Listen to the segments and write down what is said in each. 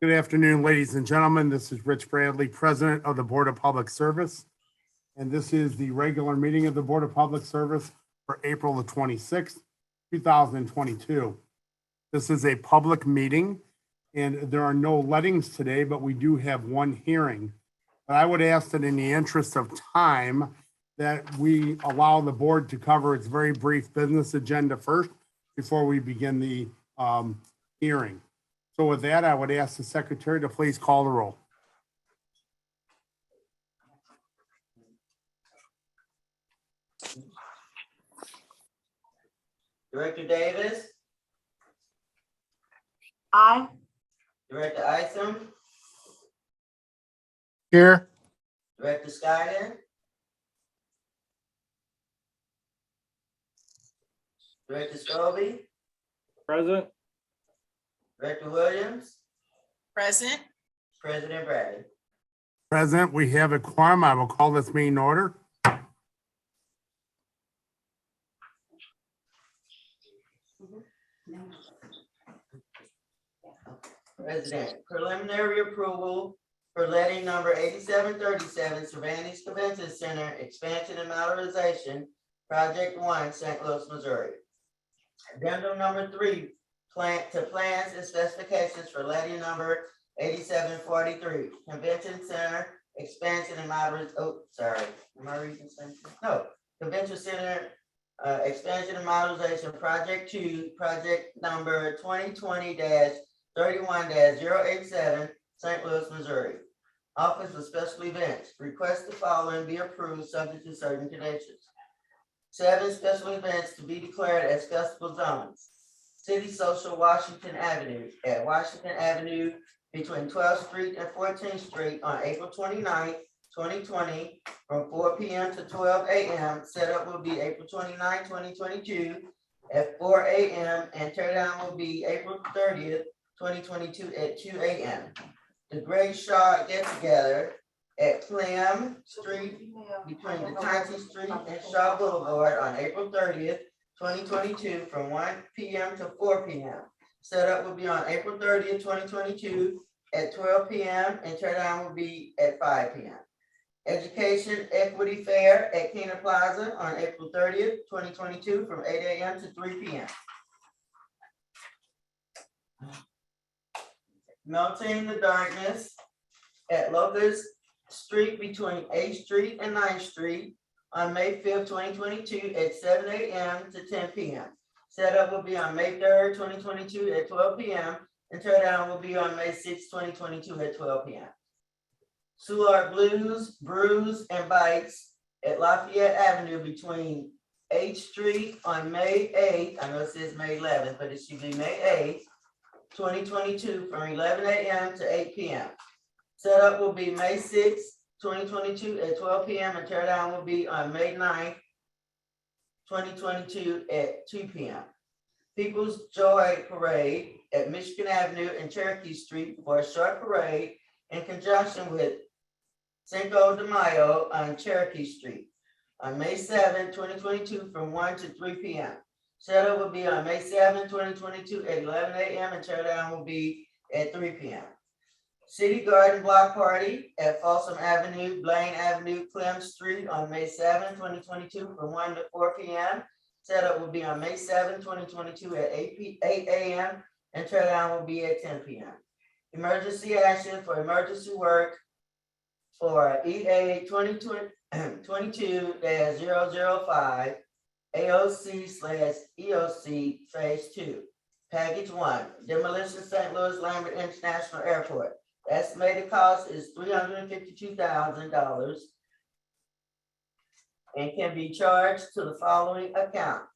Good afternoon, ladies and gentlemen. This is Rich Bradley, President of the Board of Public Service. And this is the regular meeting of the Board of Public Service for April the 26th, 2022. This is a public meeting and there are no lettings today, but we do have one hearing. But I would ask that in the interest of time, that we allow the board to cover its very brief business agenda first before we begin the hearing. So with that, I would ask the secretary to please call the roll. Director Davis, Aye. Director Isom, Here. Director Skyden, Director Scobie, Present. Director Williams, Present. President Bradley. Present, we have a quorum. I will call this meeting to order. President, preliminary approval for letting number 8737 Cervantes Convention Center Expansion and Modernization, Project 1, St. Louis, Missouri. Addendum number 3, plans and specifications for letting number 8743 Convention Center Expansion and Modernization. Oh, sorry. Am I reading something? No. Convention Center Expansion and Modernization, Project 2, project number 2020-31-087, St. Louis, Missouri. Office of Special Events. Request the following be approved subject to certain conditions. 7 special events to be declared as festival zones. City Social Washington Avenue at Washington Avenue between 12th Street and 14th Street on April 29th, 2020 from 4 p.m. to 12 a.m. Setup will be April 29th, 2022 at 4 a.m. and teardown will be April 30th, 2022 at 2 a.m. The Great Shaw Get Together at Clem Street between the Taunton Street and Shaw Boulevard on April 30th, 2022 from 1 p.m. to 4 p.m. Setup will be on April 30th, 2022 at 12 p.m. and teardown will be at 5 p.m. Education Equity Fair at Kena Plaza on April 30th, 2022 from 8 a.m. to 3 p.m. Melting the Darkness at Locust Street between 8th Street and 9th Street on May 5th, 2022 at 7 a.m. to 10 p.m. Setup will be on May 3rd, 2022 at 12 p.m. and teardown will be on May 6th, 2022 at 12 p.m. Soulard Blues, Brews, and Bites at Lafayette Avenue between 8th Street on May 8th. I know it says May 11th, but it should be May 8th, 2022 from 11 a.m. to 8 p.m. Setup will be May 6th, 2022 at 12 p.m. and teardown will be on May 9th, 2022 at 2 p.m. People's Joy Parade at Michigan Avenue and Cherokee Street for a short parade in conjunction with Cinco de Mayo on Cherokee Street on May 7, 2022 from 1 to 3 p.m. Setup will be on May 7, 2022 at 11 a.m. and teardown will be at 3 p.m. City Garden Block Party at Folsom Avenue, Blaine Avenue, Clem Street on May 7, 2022 from 1 to 4 p.m. Setup will be on May 7, 2022 at 8 a.m. and teardown will be at 10 p.m. Emergency action for emergency work for EA 2022-005 AOC/EOC Phase 2. Package 1, demolition St. Louis Lambert International Airport. The estimated cost is $352,000 and can be charged to the following account: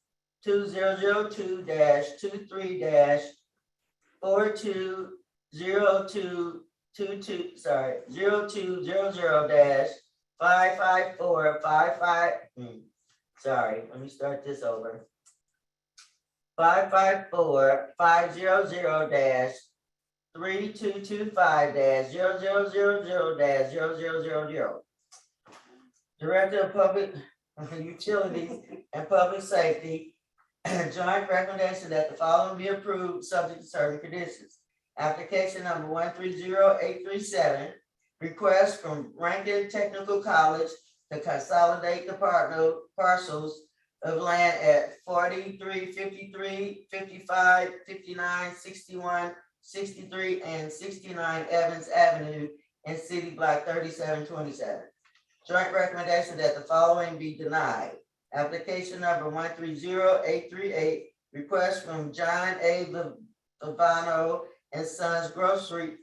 2022-0200-55455. Sorry, let me start this over. 554-500-3225-0000-0000. Director of Public Utilities and Public Safety, joint recommendation that the following be approved subject to certain conditions. Application number 130837, request from Rankin Technical College to consolidate the parcels of land at 43, 53, 55, 59, 61, 63, and 69 Evans Avenue in City Block 3727. Joint recommendation that the following be denied. Application number 130838, request from John A. Lovano and Sons Grocery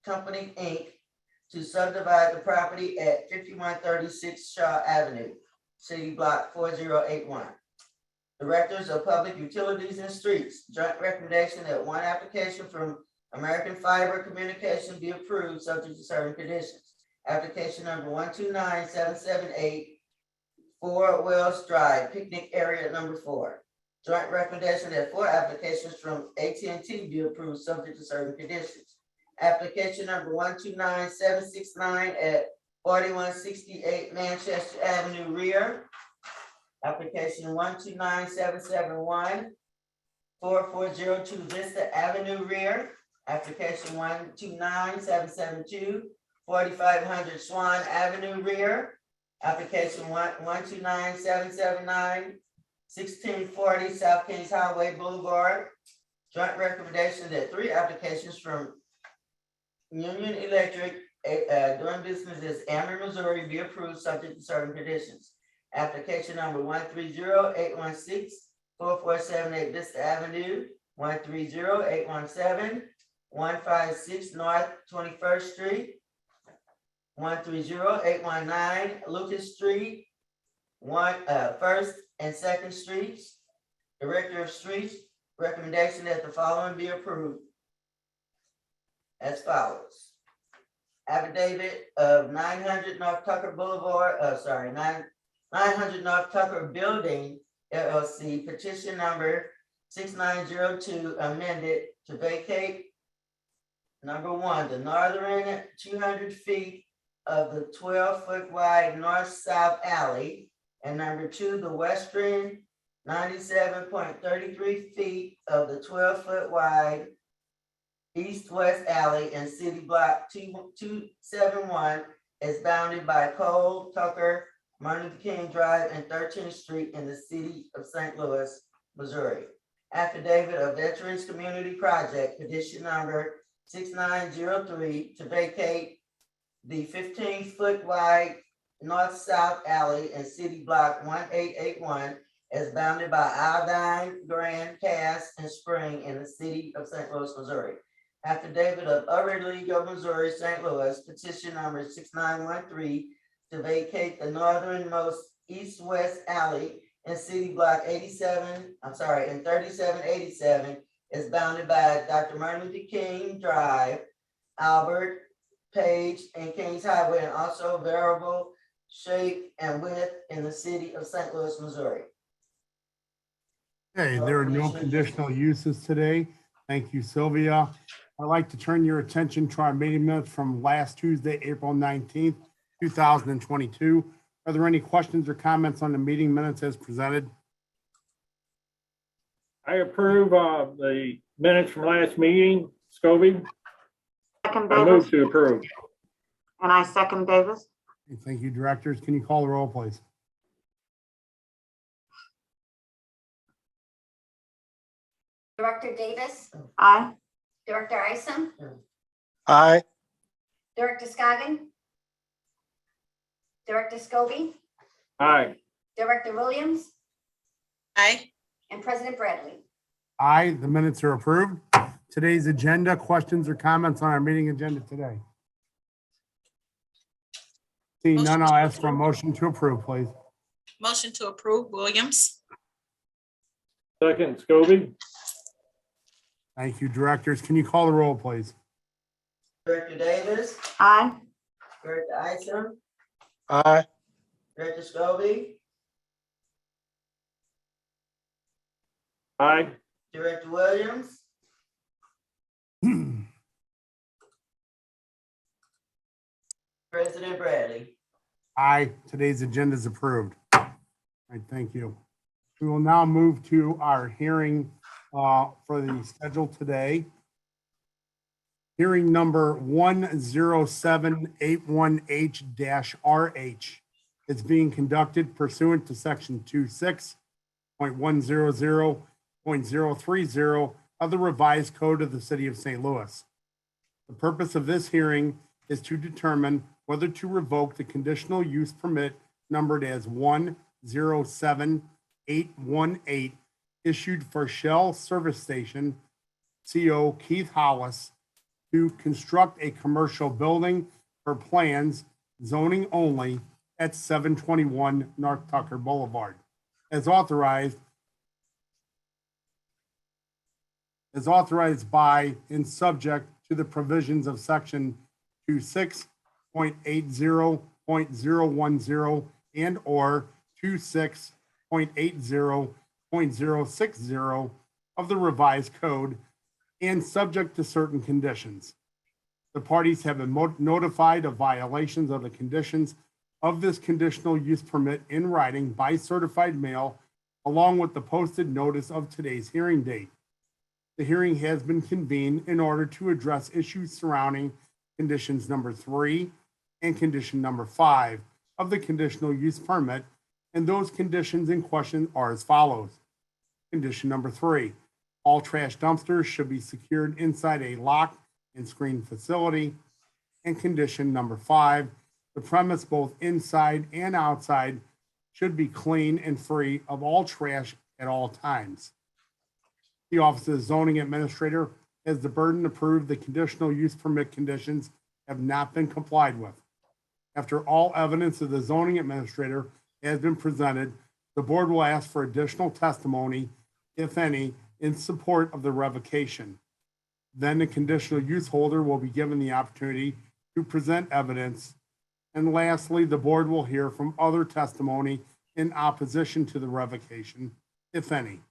Company, Inc., to subdivide the property at 5136 Shaw Avenue, City Block 4081. Directors of Public Utilities and Streets, joint recommendation that one application from American Fiber Communication be approved, subject to certain conditions. Application number 129778, 4 Wells Drive, picnic area number 4. Joint recommendation that 4 applications from AT&T be approved, subject to certain conditions. Application number 129769 at 4168 Manchester Avenue rear. Application 129771, 4402 Vista Avenue rear. Application 129772, 4500 Swan Avenue rear. Application 129779, 1640 South Kings Highway Boulevard. Joint recommendation that 3 applications from Union Electric doing business as Ameren, Missouri be approved, subject to certain conditions. Application number 130816, 4478 Vista Avenue, 130817, 156 North 21st Street, 130819 Lucas Street, First and Second Streets. Director of Streets, recommendation that the following be approved as follows. Affidavit of 900 North Tucker Boulevard, 900 North Tucker Building LLC, petition number 6902, amended to vacate number 1, the northern 200 feet of the 12-foot wide north-south alley, and number 2, the western 97.33 feet of the 12-foot wide east-west alley in City Block 271 is bounded by Cole, Tucker, Martin Luther King Drive, and 13th Street in the city of St. Louis, Missouri. Affidavit of Veterans Community Project, petition number 6903, to vacate the 15-foot wide north-south alley in City Block 1881 as bounded by Iodine, Grand, Cass, and Spring in the city of St. Louis, Missouri. Affidavit of Upper League of Missouri, St. Louis, petition number 6913, to vacate the northernmost east-west alley in City Block 3787 is bounded by Dr. Martin Luther King Drive, Albert, Page, and Kings Highway, and also variable shape and width in the city of St. Louis, Missouri. Okay, there are no conditional uses today. Thank you, Sylvia. I'd like to turn your attention to our meeting minutes from last Tuesday, April 19th, 2022. Are there any questions or comments on the meeting minutes as presented? I approve the minutes from last meeting. Scobie, Second, I Davis. move to approve. And I second Davis. Okay, thank you, directors. Can you call the roll, please? Director Davis, Aye. Director Isom, aye, Director Scoggin, Director Scobie, Aye. Director Williams, Aye. and President Bradley. Aye, the minutes are approved. Today's agenda, questions or comments on our meeting agenda today? Seeing none, I'll ask for a motion to approve, please. Motion to approve, Williams. Second, Scobie. Thank you, directors. Can you call the roll, please? Director Davis, Aye. Director Isom, aye, Director Scobie, Aye. Director Williams, President Bradley. Aye, today's agenda is approved. All right, thank you. We will now move to our hearing for the schedule today. Hearing number 10781H-RH is being conducted pursuant to section 26.100.030 of the revised code of the city of St. Louis. The purpose of this hearing is to determine whether to revoke the conditional use permit numbered as 107818 issued for Shell Service Station, CO Keith Hollis, to construct a commercial building for plans zoning only at 721 North Tucker Boulevard, as authorized by and subject to the provisions of section 26.80.010 and or 26.80.060 of the revised code, and subject to certain conditions. The parties have been notified of violations of the conditions of this conditional use permit in writing by certified mail, along with the posted notice of today's hearing date. The hearing has been convened in order to address issues surrounding conditions number 3 and condition number 5 of the conditional use permit, and those conditions in question are as follows. Condition number 3, all trash dumpsters should be secured inside a locked and screened facility. And condition number 5, the premise both inside and outside should be clean and free of all trash at all times. The Office of the Zoning Administrator has the burden to prove the conditional use permit conditions have not been complied with. After all evidence of the zoning administrator has been presented, the board will ask for additional testimony, if any, in support of the revocation. Then the conditional use holder will be given the opportunity to present evidence. And lastly, the board will hear from other testimony in opposition to the revocation, if any.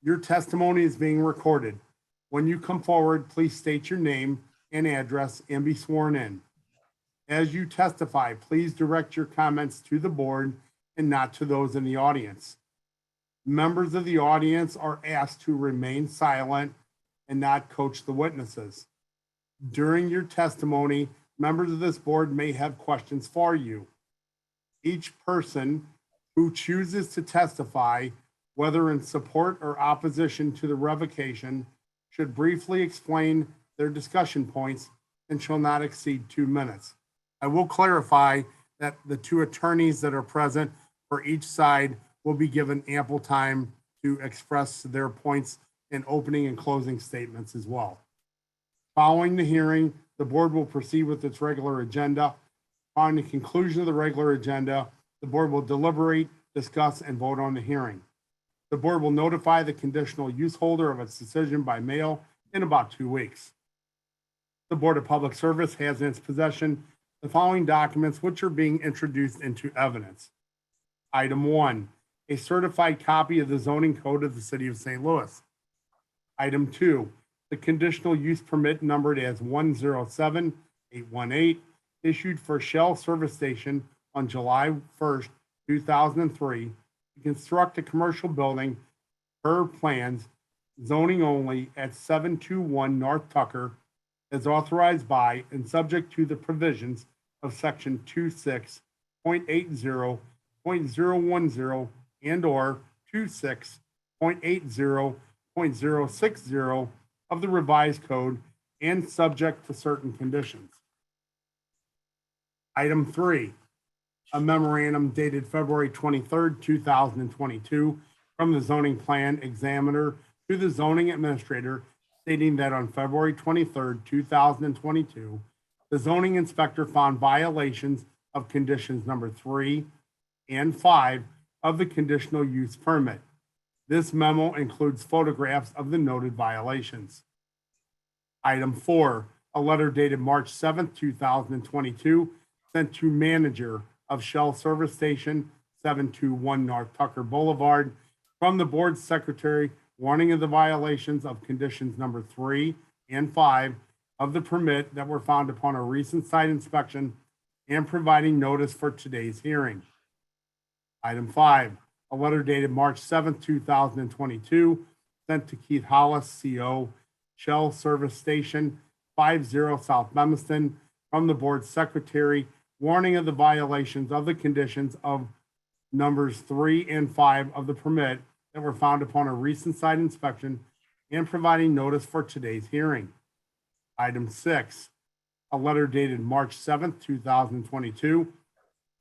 Your testimony is being recorded. When you come forward, please state your name and address and be sworn in. As you testify, please direct your comments to the board and not to those in the audience. Members of the audience are asked to remain silent and not coach the witnesses. During your testimony, members of this board may have questions for you. Each person who chooses to testify, whether in support or opposition to the revocation, should briefly explain their discussion points and shall not exceed 2 minutes. I will clarify that the 2 attorneys that are present for each side will be given ample time to express their points in opening and closing statements as well. Following the hearing, the board will proceed with its regular agenda. Upon the conclusion of the regular agenda, the board will deliberate, discuss, and vote on the hearing. The board will notify the conditional use holder of its decision by mail in about 2 weeks. The Board of Public Service has in its possession the following documents which are being introduced into evidence. Item 1, a certified copy of the zoning code of the city of St. Louis. Item 2, the conditional use permit numbered as 107818 issued for Shell Service Station on July 1st, 2003 to construct a commercial building per plans zoning only at 721 North Tucker as authorized by and subject to the provisions of section 26.80.010 and or 26.80.060 of the revised code and subject to certain conditions. Item 3, a memorandum dated February 23rd, 2022 from the zoning plan examiner to the zoning administrator stating that on February 23rd, 2022, the zoning inspector found violations of conditions number 3 and 5 of the conditional use permit. This memo includes photographs of the noted violations. Item 4, a letter dated March 7th, 2022, sent to manager of Shell Service Station, 721 North Tucker Boulevard, from the board secretary warning of the violations of conditions number 3 and 5 of the permit that were found upon a recent site inspection and providing notice for today's hearing. Item 5, a letter dated March 7th, 2022, sent to Keith Hollis, CO, Shell Service Station, 50 South Bemiston from the board secretary, warning of the violations of the conditions of numbers 3 and 5 of the permit that were found upon a recent site inspection and providing notice for today's hearing. Item 6, a letter dated March 7th, 2022,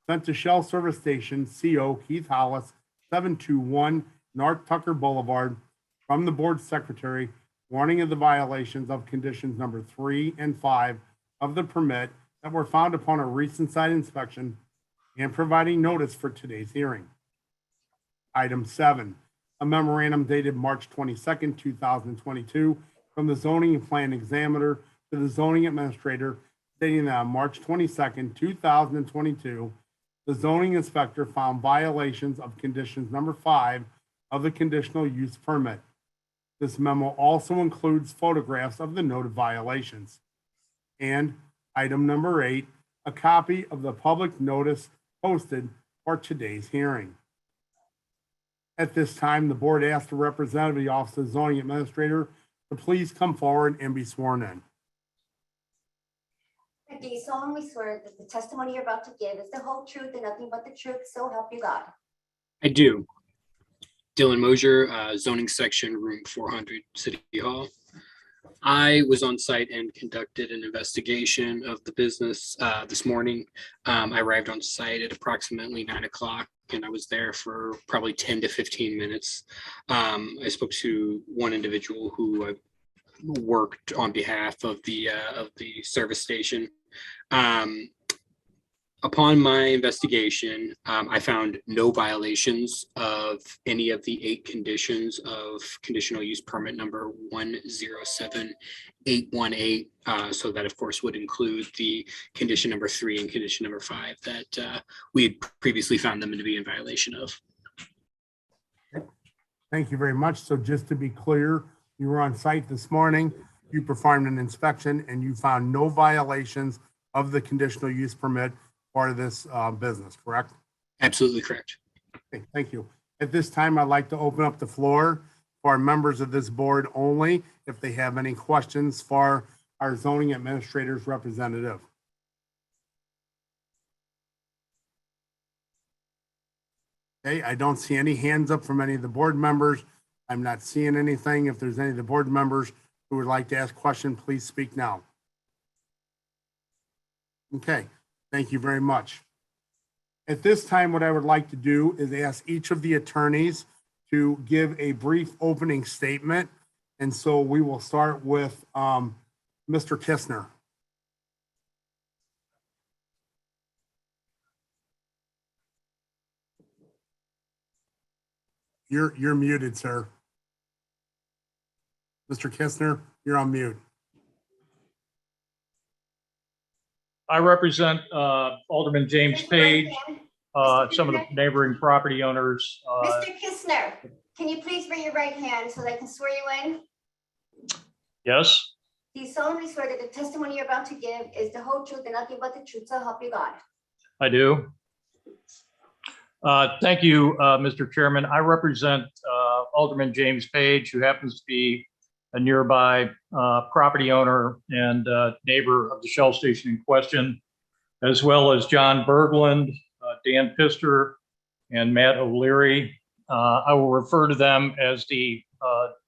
sent to Shell Service Station, CO Keith Hollis, 721 North Tucker Boulevard, from the board secretary, warning of the violations of conditions number 3 and 5 of the permit that were found upon a recent site inspection and providing notice for today's hearing. Item 7, a memorandum dated March 22nd, 2022, from the zoning and plan examiner to the zoning administrator, stating that on March 22nd, 2022, the zoning inspector found violations of conditions number 5 of the conditional use permit. This memo also includes photographs of the noted violations. And item number 8, a copy of the public notice posted for today's hearing. At this time, the board asks the representative of the Office of Zoning Administrator to please come forward and be sworn in. Do you solemnly swear that the testimony you're about to give is the whole truth and nothing but the truth, so help you God? I do. Dylan Mosier, zoning section, room 400, City Hall. I was on site and conducted an investigation of the business this morning. I arrived on site at approximately 9 o'clock, and I was there for probably 10 to 15 minutes. I spoke to one individual who worked on behalf of the service station. Upon my investigation, I found no violations of any of the 8 conditions of conditional use permit number 107818. So that, of course, would include the condition number 3 and condition number 5 that we had previously found them to be in violation of. Thank you very much. So just to be clear, you were on site this morning, you performed an inspection, and you found no violations of the conditional use permit part of this business, correct? Absolutely correct. Okay, thank you. At this time, I'd like to open up the floor for members of this board only, if they have any questions for our zoning administrator's representative. Okay, I don't see any hands up from any of the board members. I'm not seeing anything. If there's any of the board members who would like to ask a question, please speak now. Okay, thank you very much. At this time, what I would like to do is ask each of the attorneys to give a brief opening statement. And so we will start with Mr. Kistner. You're muted, sir. Mr. Kistner, you're on mute. I represent Alderman James Page, some of the neighboring property owners. Mr. Kistner, can you please raise your right hand so that I can swear you in? Yes, Do you solemnly swear that the testimony you're about to give is the whole truth and nothing but the truth, so help you God? I do. Thank you, Mr. Chairman. I represent Alderman James Page, who happens to be a nearby property owner and neighbor of the Shell station in question, as well as John Berglund, Dan Pister, and Matt O'Leary. I will refer to them as the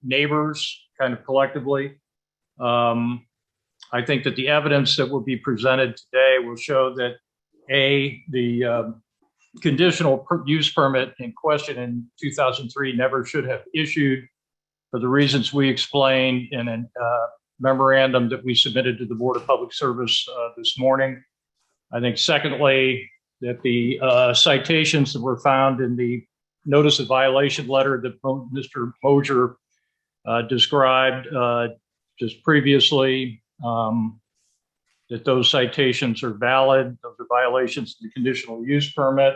neighbors, kind of collectively. I think that the evidence that will be presented today will show that the conditional use permit in question in 2003 never should have issued, for the reasons we explained in a memorandum that we submitted to the Board of Public Service this morning. I think secondly, that the citations that were found in the notice of violation letter that Mr. Mosier described just previously, that those citations are valid. Those are violations of the conditional use permit.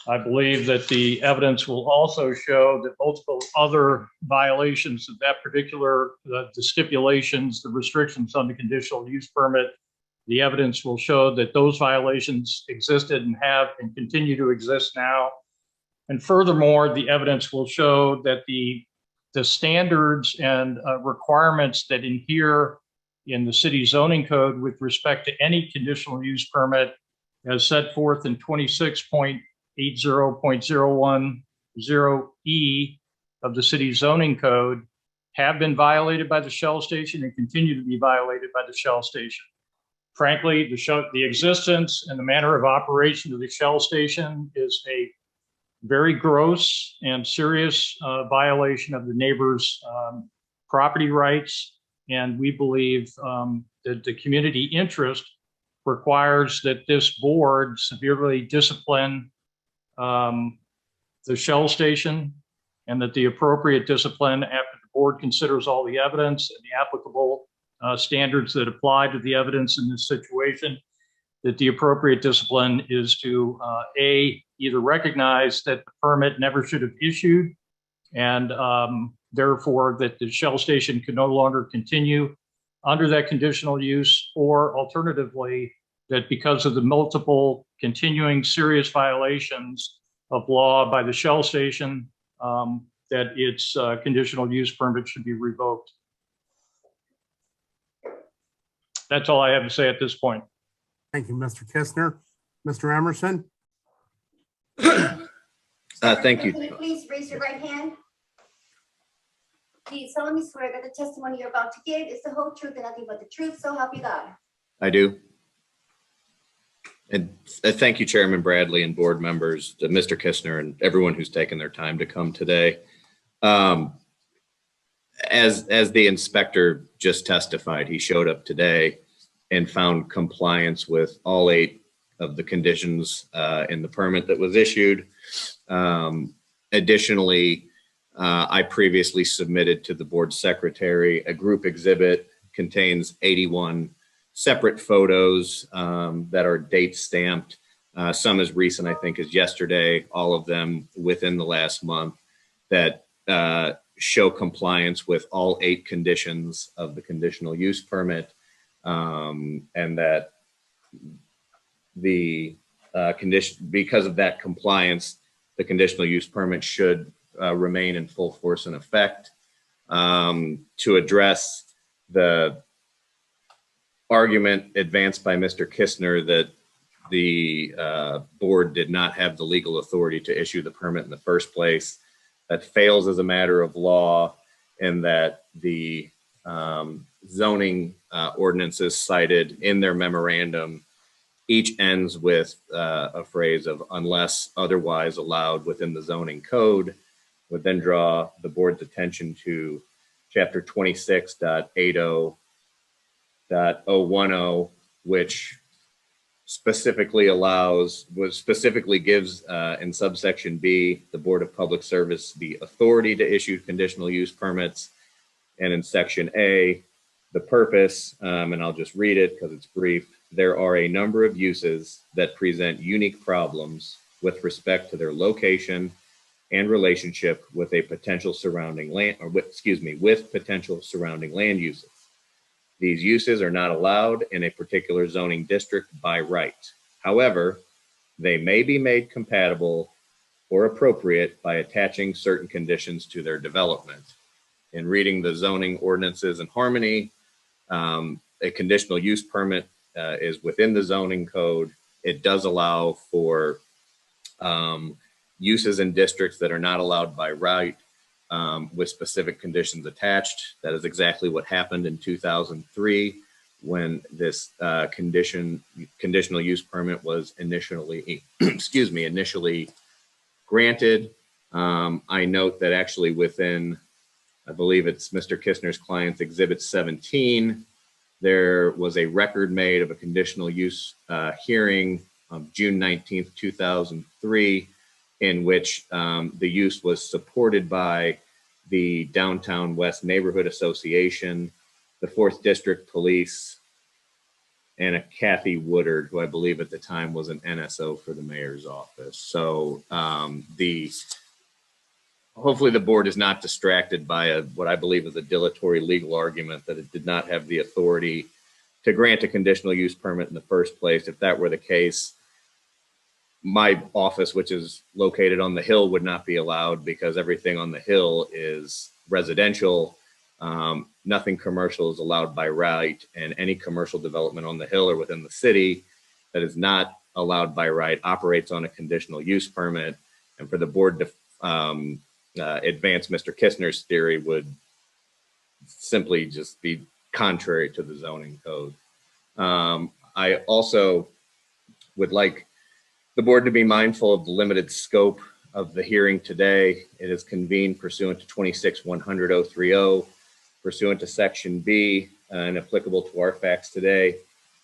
I believe that the evidence will also show that multiple other violations of that particular, the stipulations, the restrictions on the conditional use permit, the evidence will show that those violations existed and have and continue to exist now. And furthermore, the evidence will show that the standards and requirements that adhere in the city zoning code with respect to any conditional use permit as set forth in 26.80.010E of the city zoning code have been violated by the Shell station and continue to be violated by the Shell station. Frankly, the existence and the manner of operation of the Shell station is a very gross and serious violation of the neighbors' property rights. And we believe that the community interest requires that this board severely discipline the Shell station, and that the appropriate discipline, after the board considers all the evidence and the applicable standards that apply to the evidence in this situation, that the appropriate discipline is to either recognize that the permit never should have issued, and therefore that the Shell station can no longer continue under that conditional use, or alternatively, that because of the multiple continuing serious violations of law by the Shell station, that its conditional use permit should be revoked. That's all I have to say at this point. Thank you, Mr. Kistner. Mr. Emerson? Can Thank you. you please raise your right hand? Do you solemnly swear that the testimony you're about to give is the whole truth and nothing but the truth, so help you God? I do. And thank you, Chairman Bradley and board members, to Mr. Kistner and everyone who's taken their time to come today. As the inspector just testified, he showed up today and found compliance with all 8 of the conditions in the permit that was issued. Additionally, I previously submitted to the board secretary a group exhibit, contains 81 separate photos that are date stamped. Some as recent, I think, as yesterday, all of them within the last month, that show compliance with all 8 conditions of the conditional use permit, and that the condition, because of that compliance, the conditional use permit should remain in full force and effect. To address the argument advanced by Mr. Kistner that the board did not have the legal authority to issue the permit in the first place, that fails as a matter of law, and that the zoning ordinances cited in their memorandum each ends with a phrase of "unless otherwise allowed within the zoning code," would then draw the board's attention to chapter 26.80.010, which specifically gives in subsection B, the Board of Public Service the authority to issue conditional use permits. And in section A, the purpose, and I'll just read it because it's brief. There are a number of uses that present unique problems with respect to their location and relationship with a potential surrounding land, with potential surrounding land uses. These uses are not allowed in a particular zoning district by right. However, they may be made compatible or appropriate by attaching certain conditions to their development. In reading the zoning ordinances in harmony, a conditional use permit is within the zoning code. It does allow for uses in districts that are not allowed by right, with specific conditions attached. That is exactly what happened in 2003 when this conditional use permit was initially, initially granted. I note that actually within, I believe it's Mr. Kistner's client's exhibit 17, there was a record made of a conditional use hearing on June 19th, 2003, in which the use was supported by the Downtown West Neighborhood Association, the 4th District Police, and a Kathy Woodard, who I believe at the time was an NSO for the mayor's office. So hopefully the board is not distracted by what I believe is a dilatory legal argument that it did not have the authority to grant a conditional use permit in the first place. If that were the case, my office, which is located on the hill, would not be allowed because everything on the hill is residential, Nothing commercial is allowed by right, and any commercial development on the hill or within the city that is not allowed by right operates on a conditional use permit. And for the board to advance Mr. Kistner's theory would simply just be contrary to the zoning code. I also would like the board to be mindful of the limited scope of the hearing today. It is convened pursuant to 26-100-030, pursuant to Section B, and applicable to our facts today.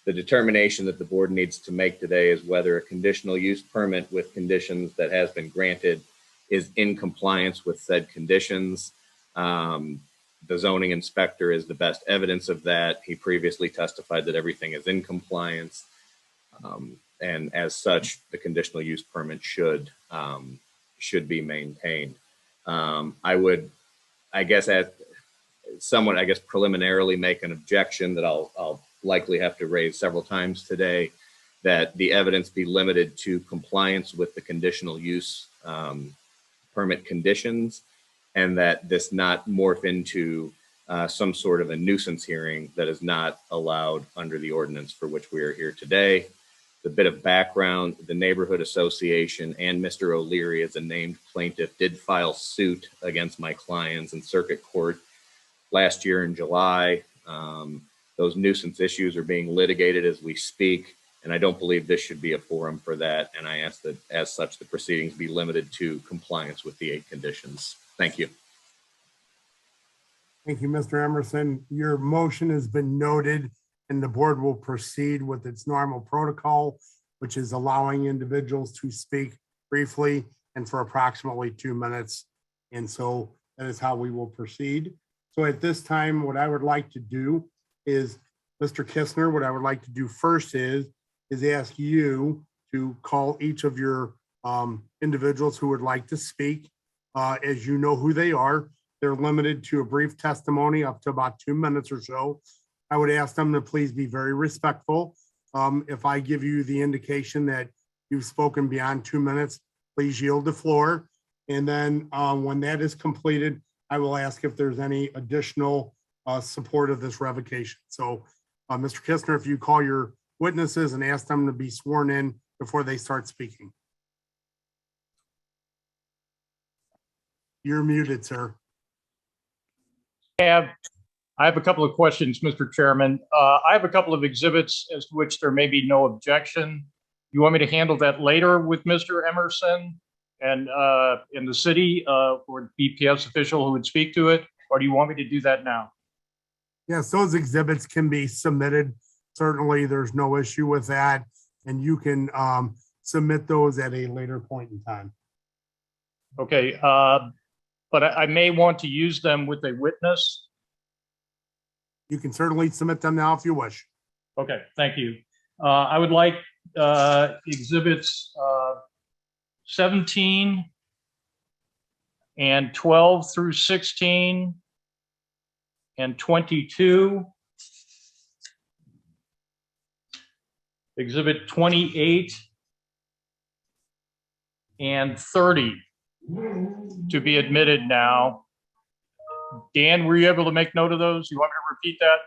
The determination that the board needs to make today is whether a conditional use permit with conditions that has been granted is in compliance with said conditions. The zoning inspector is the best evidence of that. He previously testified that everything is in compliance. And as such, the conditional use permit should be maintained. I would, I guess, preliminarily make an objection that I'll likely have to raise several times today, that the evidence be limited to compliance with the conditional use permit conditions, and that this not morph into some sort of a nuisance hearing that is not allowed under the ordinance for which we are here today. The bit of background: the neighborhood association and Mr. O'Leary, as a named plaintiff, did file suit against my clients in circuit court last year in July. Those nuisance issues are being litigated as we speak, and I don't believe this should be a forum for that. And I ask that, as such, the proceedings be limited to compliance with the 8 conditions. Thank you. Thank you, Mr. Emerson. Your motion has been noted, and the board will proceed with its normal protocol, which is allowing individuals to speak briefly and for approximately 2 minutes. And so that is how we will proceed. So at this time, what I would like to do is, Mr. Kistner, what I would like to do first is ask you to call each of your individuals who would like to speak. As you know who they are, they're limited to a brief testimony up to about 2 minutes or so. I would ask them to please be very respectful. If I give you the indication that you've spoken beyond 2 minutes, please yield the floor. And then when that is completed, I will ask if there's any additional support of this revocation. So Mr. Kistner, if you call your witnesses and ask them to be sworn in before they start speaking. You're muted, sir. I have a couple of questions, Mr. Chairman. I have a couple of exhibits as to which there may be no objection. You want me to handle that later with Mr. Emerson and in the city or BPS official who would speak to it, or do you want me to do that now? Yes, those exhibits can be submitted. Certainly, there's no issue with that, and you can submit those at a later point in time. Okay, but I may want to use them with a witness. You can certainly submit them now if you wish. Okay, thank you. I would like exhibits 17 and 12 through 16 and 22. Exhibit 28 and 30 to be admitted now. Dan, were you able to make note of those? You want me to repeat that?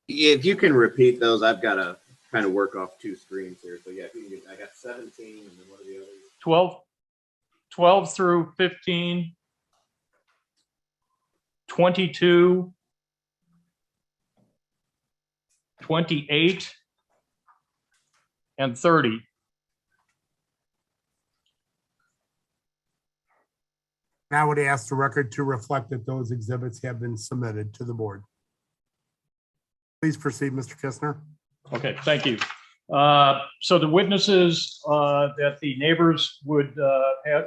If you can repeat those, I've got to kind of work off 2 screens here. So yeah, if you can get, I got 17, and then what are the others? 12 through 15, 22, 28, and 30. And I would ask the record to reflect that those exhibits have been submitted to the board. Please proceed, Mr. Kistner. Okay, thank you. So the witnesses that the neighbors would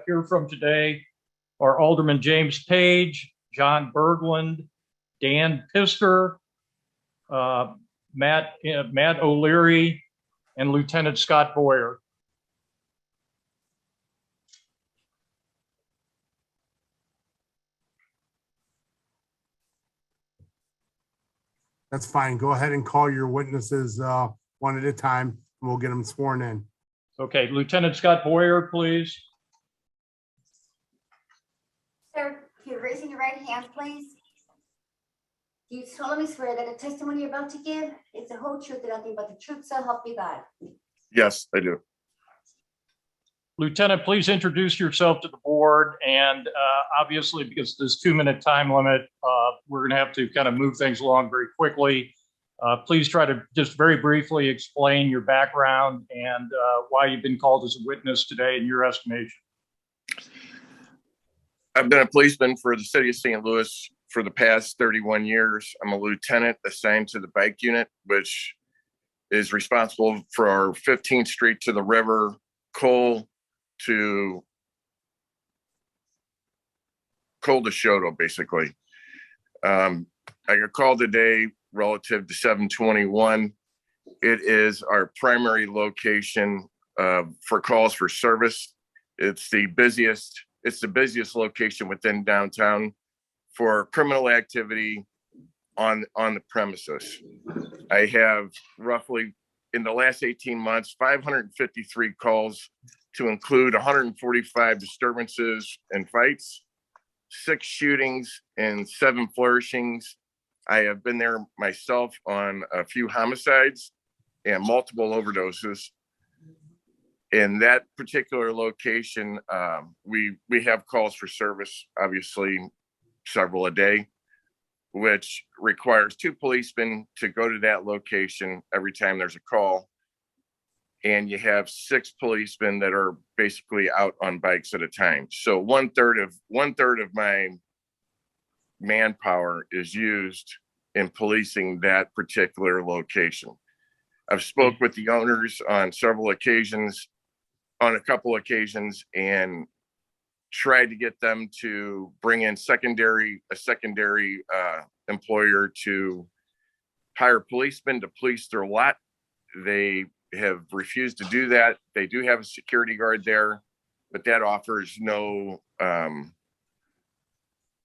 hear from today are Alderman James Page, John Berglund, Dan Pister, Matt O'Leary, and Lieutenant Scott Boyer. That's fine. Go ahead and call your witnesses one at a time, and we'll get them sworn in. Okay, Lieutenant Scott Boyer, please. Sir, you're raising your right hand, please. Do you solemnly swear that the testimony you're about to give is the whole truth and nothing but the truth, so help you God? Yes, I do. Lieutenant, please introduce yourself to the board. And obviously, because of this 2-minute time limit, we're going to have to kind of move things along very quickly. Please try to just very briefly explain your background and why you've been called as a witness today in your estimation. I've been a policeman for the city of St. Louis for the past 31 years. I'm a lieutenant assigned to the bike unit, which is responsible for our 15th Street to the river, Cole to Shoto, basically. I got called today relative to 721. It is our primary location for calls for service. It's the busiest location within downtown for criminal activity on the premises. I have roughly, in the last 18 months, 553 calls to include 145 disturbances and fights, 6 shootings and 7 flourishings. I have been there myself on a few homicides and multiple overdoses. In that particular location, we have calls for service, obviously several a day, which requires 2 policemen to go to that location every time there's a call. And you have 6 policemen that are basically out on bikes at a time. So one third of my manpower is used in policing that particular location. I've spoke with the owners on a couple occasions, and tried to get them to bring in a secondary employer to hire policemen to police their lot. They have refused to do that. They do have a security guard there, but that offers in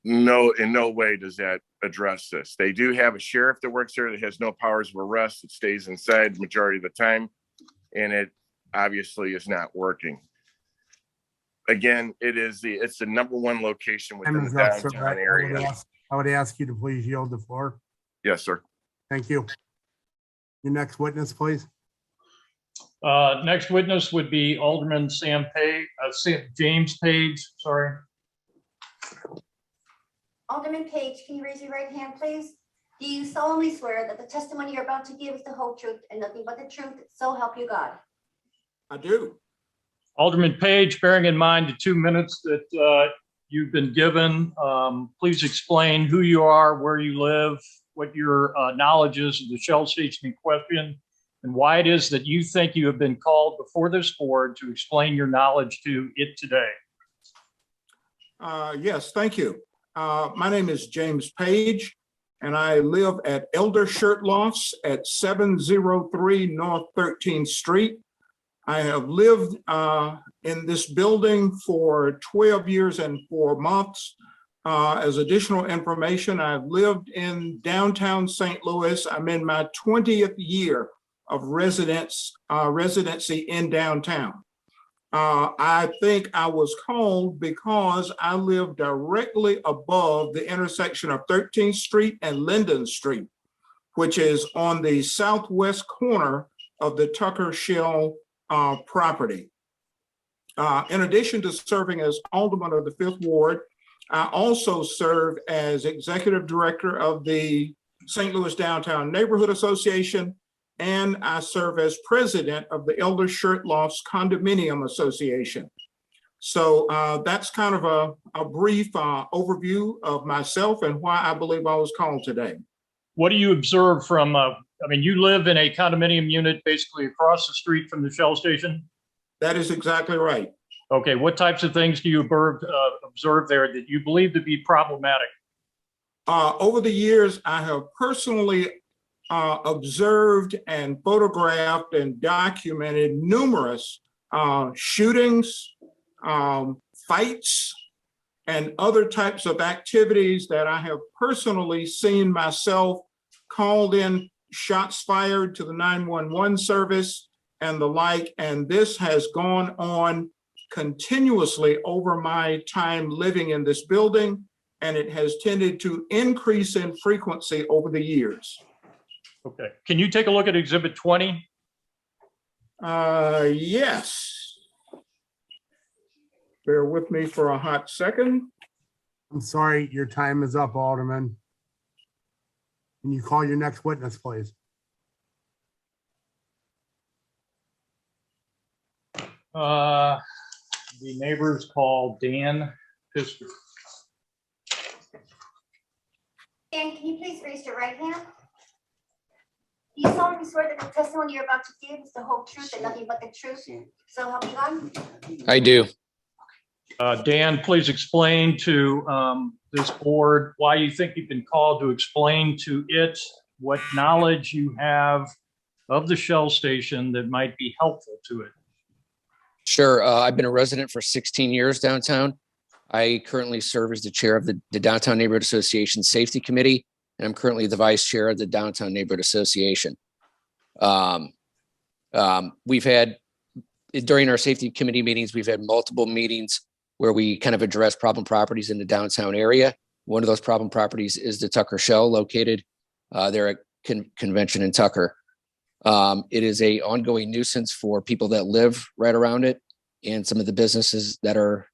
no way does that address this. They do have a sheriff that works there that has no powers of arrest. It stays inside the majority of the time, and it obviously is not working. Again, it's the #1 location within the downtown area. I would ask you to please yield the floor. Yes, sir. Thank you. Your next witness, please. Next witness would be Alderman James Page, sorry. Alderman Page, can you raise your right hand, please? Do you solemnly swear that the testimony you're about to give is the whole truth and nothing but the truth, so help you God? I do. Alderman Page, bearing in mind the 2 minutes that you've been given, please explain who you are, where you live, what your knowledge is of the Shell station in question, and why it is that you think you have been called before this board to explain your knowledge to it today. Yes, thank you. My name is James Page, and I live at Elder Shirt Lofts at 703 North 13th Street. I have lived in this building for 12 years and 4 months. As additional information, I've lived in downtown St. Louis. I'm in my 20th year of residency in downtown. I think I was called because I live directly above the intersection of 13th Street and Linden Street, which is on the southwest corner of the Tucker Shell property. In addition to serving as alderman of the 5th Ward, I also serve as executive director of the St. Louis Downtown Neighborhood Association, and I serve as president of the Elder Shirt Lofts Condominium Association. So that's kind of a brief overview of myself and why I believe I was called today. What do you observe from, you live in a condominium unit basically across the street from the Shell station? That is exactly right. Okay, what types of things do you observe there that you believe to be problematic? Over the years, I have personally observed and photographed and documented numerous shootings, fights, and other types of activities that I have personally seen myself, called in shots fired to the 911 service and the like. And this has gone on continuously over my time living in this building. and it has tended to increase in frequency over the years. Okay. Can you take a look at Exhibit 20? Yes. Bear with me for a hot second. I'm sorry, your time is up, Alderman. Can you call your next witness, please? The neighbor's called Dan Pfister. Dan, can you please raise your right hand? Do you solemnly swear that the testimony you're about to give is the whole truth and nothing but the truth? So help you God? I do. Dan, please explain to this board why you think you've been called to explain to it what knowledge you have of the Shell station that might be helpful to it. Sure. I've been a resident for 16 years downtown. I currently serve as the chair of the Downtown Neighborhood Association Safety Committee, and I'm currently the vice chair of the Downtown Neighborhood Association. We've had, during our safety committee meetings, we've had multiple meetings where we kind of address problem properties in the downtown area. One of those problem properties is the Tucker Shell located there at Convention in Tucker. It is a ongoing nuisance for people that live right around it and some of the businesses that are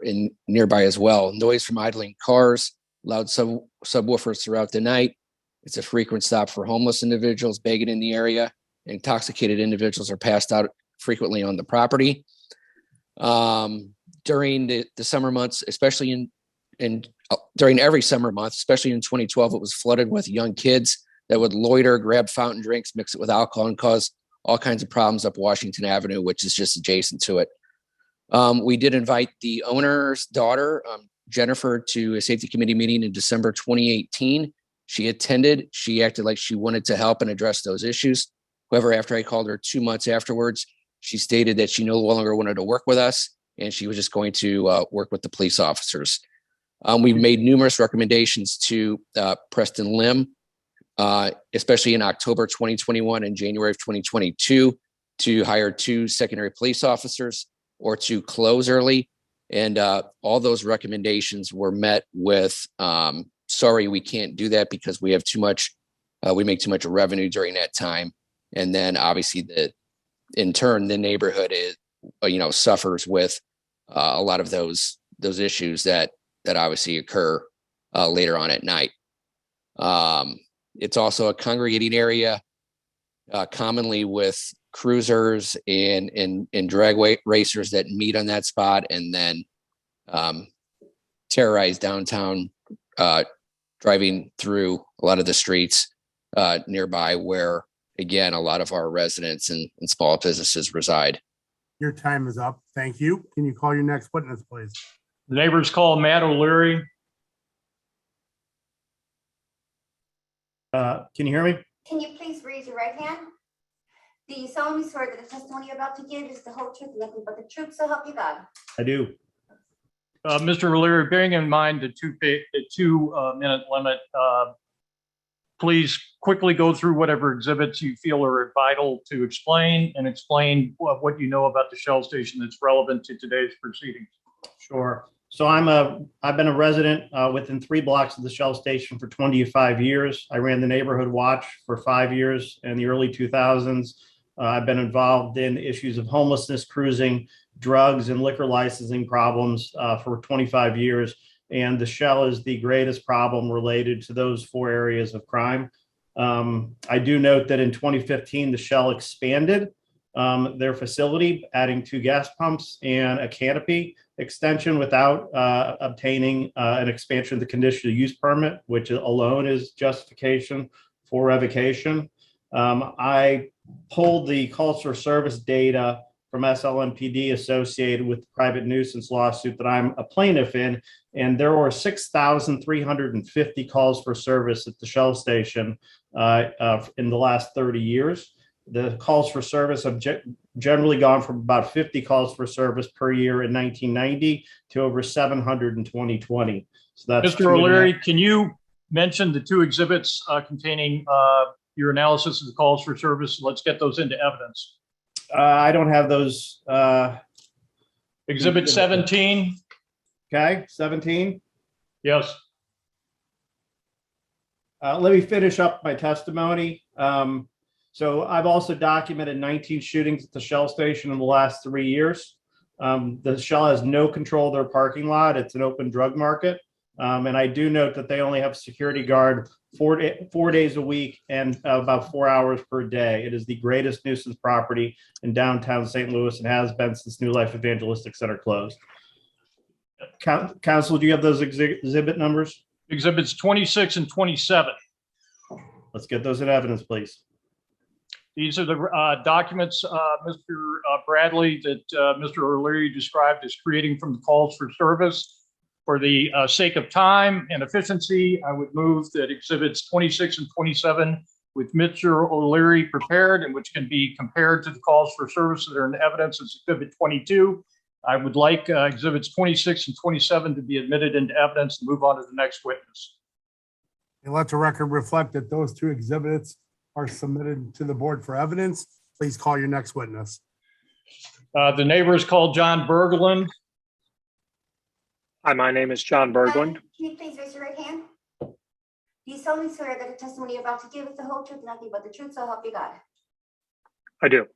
in nearby as well. Noise from idling cars, loud subwoofers throughout the night. It's a frequent stop for homeless individuals begging in the area. Intoxicated individuals are passed out frequently on the property. During the summer months, especially during every summer month, especially in 2012, it was flooded with young kids that would loiter, grab fountain drinks, mix it with alcohol, and cause all kinds of problems up Washington Avenue, which is just adjacent to it. We did invite the owner's daughter, Jennifer, to a safety committee meeting in December 2018. She attended. She acted like she wanted to help and address those issues. However, after I called her 2 months afterwards, she stated that she no longer wanted to work with us, and she was just going to work with the police officers. We've made numerous recommendations to Preston Lim, especially in October 2021 and January of 2022, to hire 2 secondary police officers or to close early. And all those recommendations were met with, sorry, we can't do that because we have too much, we make too much revenue during that time. And then obviously in turn, the neighborhood is, suffers with a lot of those issues that obviously occur later on at night. It's also a congregating area, commonly with cruisers and drag racers that meet on that spot and then terrorize downtown, driving through a lot of the streets nearby where, again, a lot of our residents and small businesses reside. Your time is up. Thank you. Can you call your next witness, please? The neighbor's called Matt O'Leary. Can you hear me? Can you please raise your right hand? Do you solemnly swear that the testimony you're about to give is the whole truth and nothing but the truth? So help you God. I do. Mr. O'Leary, bearing in mind the two-minute limit, please quickly go through whatever exhibits you feel are vital to explain and explain what you know about the Shell station that's relevant to today's proceedings. Sure. So I've been a resident within 3 blocks of the Shell station for 25 years. I ran the neighborhood watch for 5 years in the early 2000s. I've been involved in issues of homelessness, cruising, drugs, and liquor licensing problems for 25 years. And the Shell is the greatest problem related to those 4 areas of crime. I do note that in 2015, the Shell expanded their facility, adding 2 gas pumps and a canopy extension without obtaining an expansion of the conditional use permit, which alone is justification for revocation. I pulled the calls for service data from SLMPD associated with the private nuisance lawsuit that I'm a plaintiff in, and there were 6,350 calls for service at the Shell station in the last 30 years. The calls for service have generally gone from about 50 calls for service per year in 1990 to over 700 in 2020. So that's Mr. O'Leary, can you mention the 2 exhibits containing your analysis of the calls for service? Let's get those into evidence. I don't have those. Exhibit 17. Okay, 17. Yes. Let me finish up my testimony. So I've also documented 19 shootings at the Shell station in the last 3 years. The Shell has no control of their parking lot. It's an open drug market. And I do note that they only have a security guard 4 days a week and about 4 hours per day. It is the greatest nuisance property in downtown St. Louis and has been since New Life Evangelistic Center closed. Council, do you have those exhibit numbers? Exhibits 26 and 27. Let's get those in evidence, please. These are the documents, Mr. Bradley, that Mr. O'Leary described as creating from the calls for service. For the sake of time and efficiency, I would move that exhibits 26 and 27 with Mr. O'Leary prepared and which can be compared to the calls for service that are in evidence as exhibit 22. I would like exhibits 26 and 27 to be admitted into evidence and move on to the next witness. And let the record reflect that those two exhibits are submitted to the board for evidence. Please call your next witness. The neighbor is called John Berglund. Hi, my name is John Berglund. Can you please raise your right hand? Do you solemnly swear that the testimony you're about to give is the whole truth and nothing but the truth, so help you God? I do.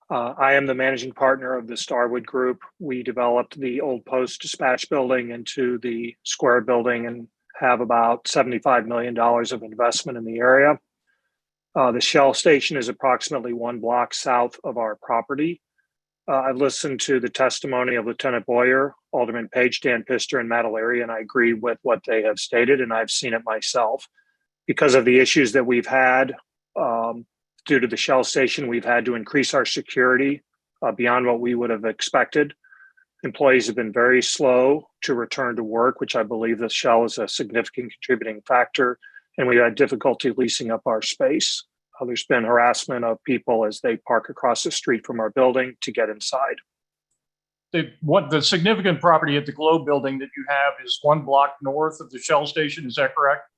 I am the managing partner of the Starwood Group. We developed the Old Post Dispatch Building into the Square Building and have about $75 million of investment in the area. The Shell station is approximately 1 block south of our property. I've listened to the testimony of Lieutenant Boyer, Alderman Page, Dan Pister, and Matt O'Leary, and I agree with what they have stated, and I've seen it myself. Because of the issues that we've had due to the Shell station, we've had to increase our security beyond what we would have expected. Employees have been very slow to return to work, which I believe the Shell is a significant contributing factor, and we had difficulty leasing up our space. There's been harassment of people as they park across the street from our building to get inside. The significant property at the Globe building that you have is 1 block north of the Shell station. Is that correct?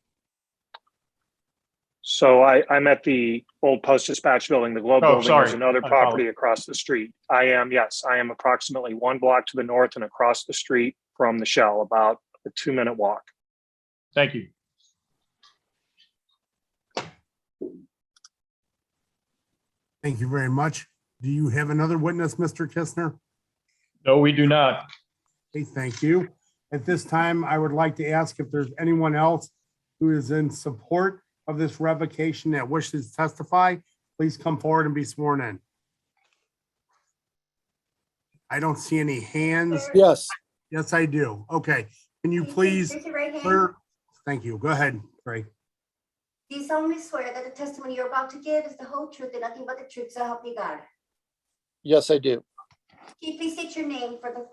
So I'm at the Old Post Dispatch Building. The Globe building sorry. is another property across the street. I am approximately 1 block to the north and across the street from the Shell, about a 2-minute walk. Thank you. Thank you very much. Do you have another witness, Mr. Kistner? No, we do not. Okay, thank you. At this time, I would like to ask if there's anyone else who is in support of this revocation that wishes to testify, please come forward and be sworn in. I don't see any hands. Yes. Yes, I do. Okay. Can you please? Raise your right hand. clear- Thank you. Go ahead, Ray. Do you solemnly swear that the testimony you're about to give is the whole truth and nothing but the truth, so help you God? Yes, I do. Can you please state your name for the,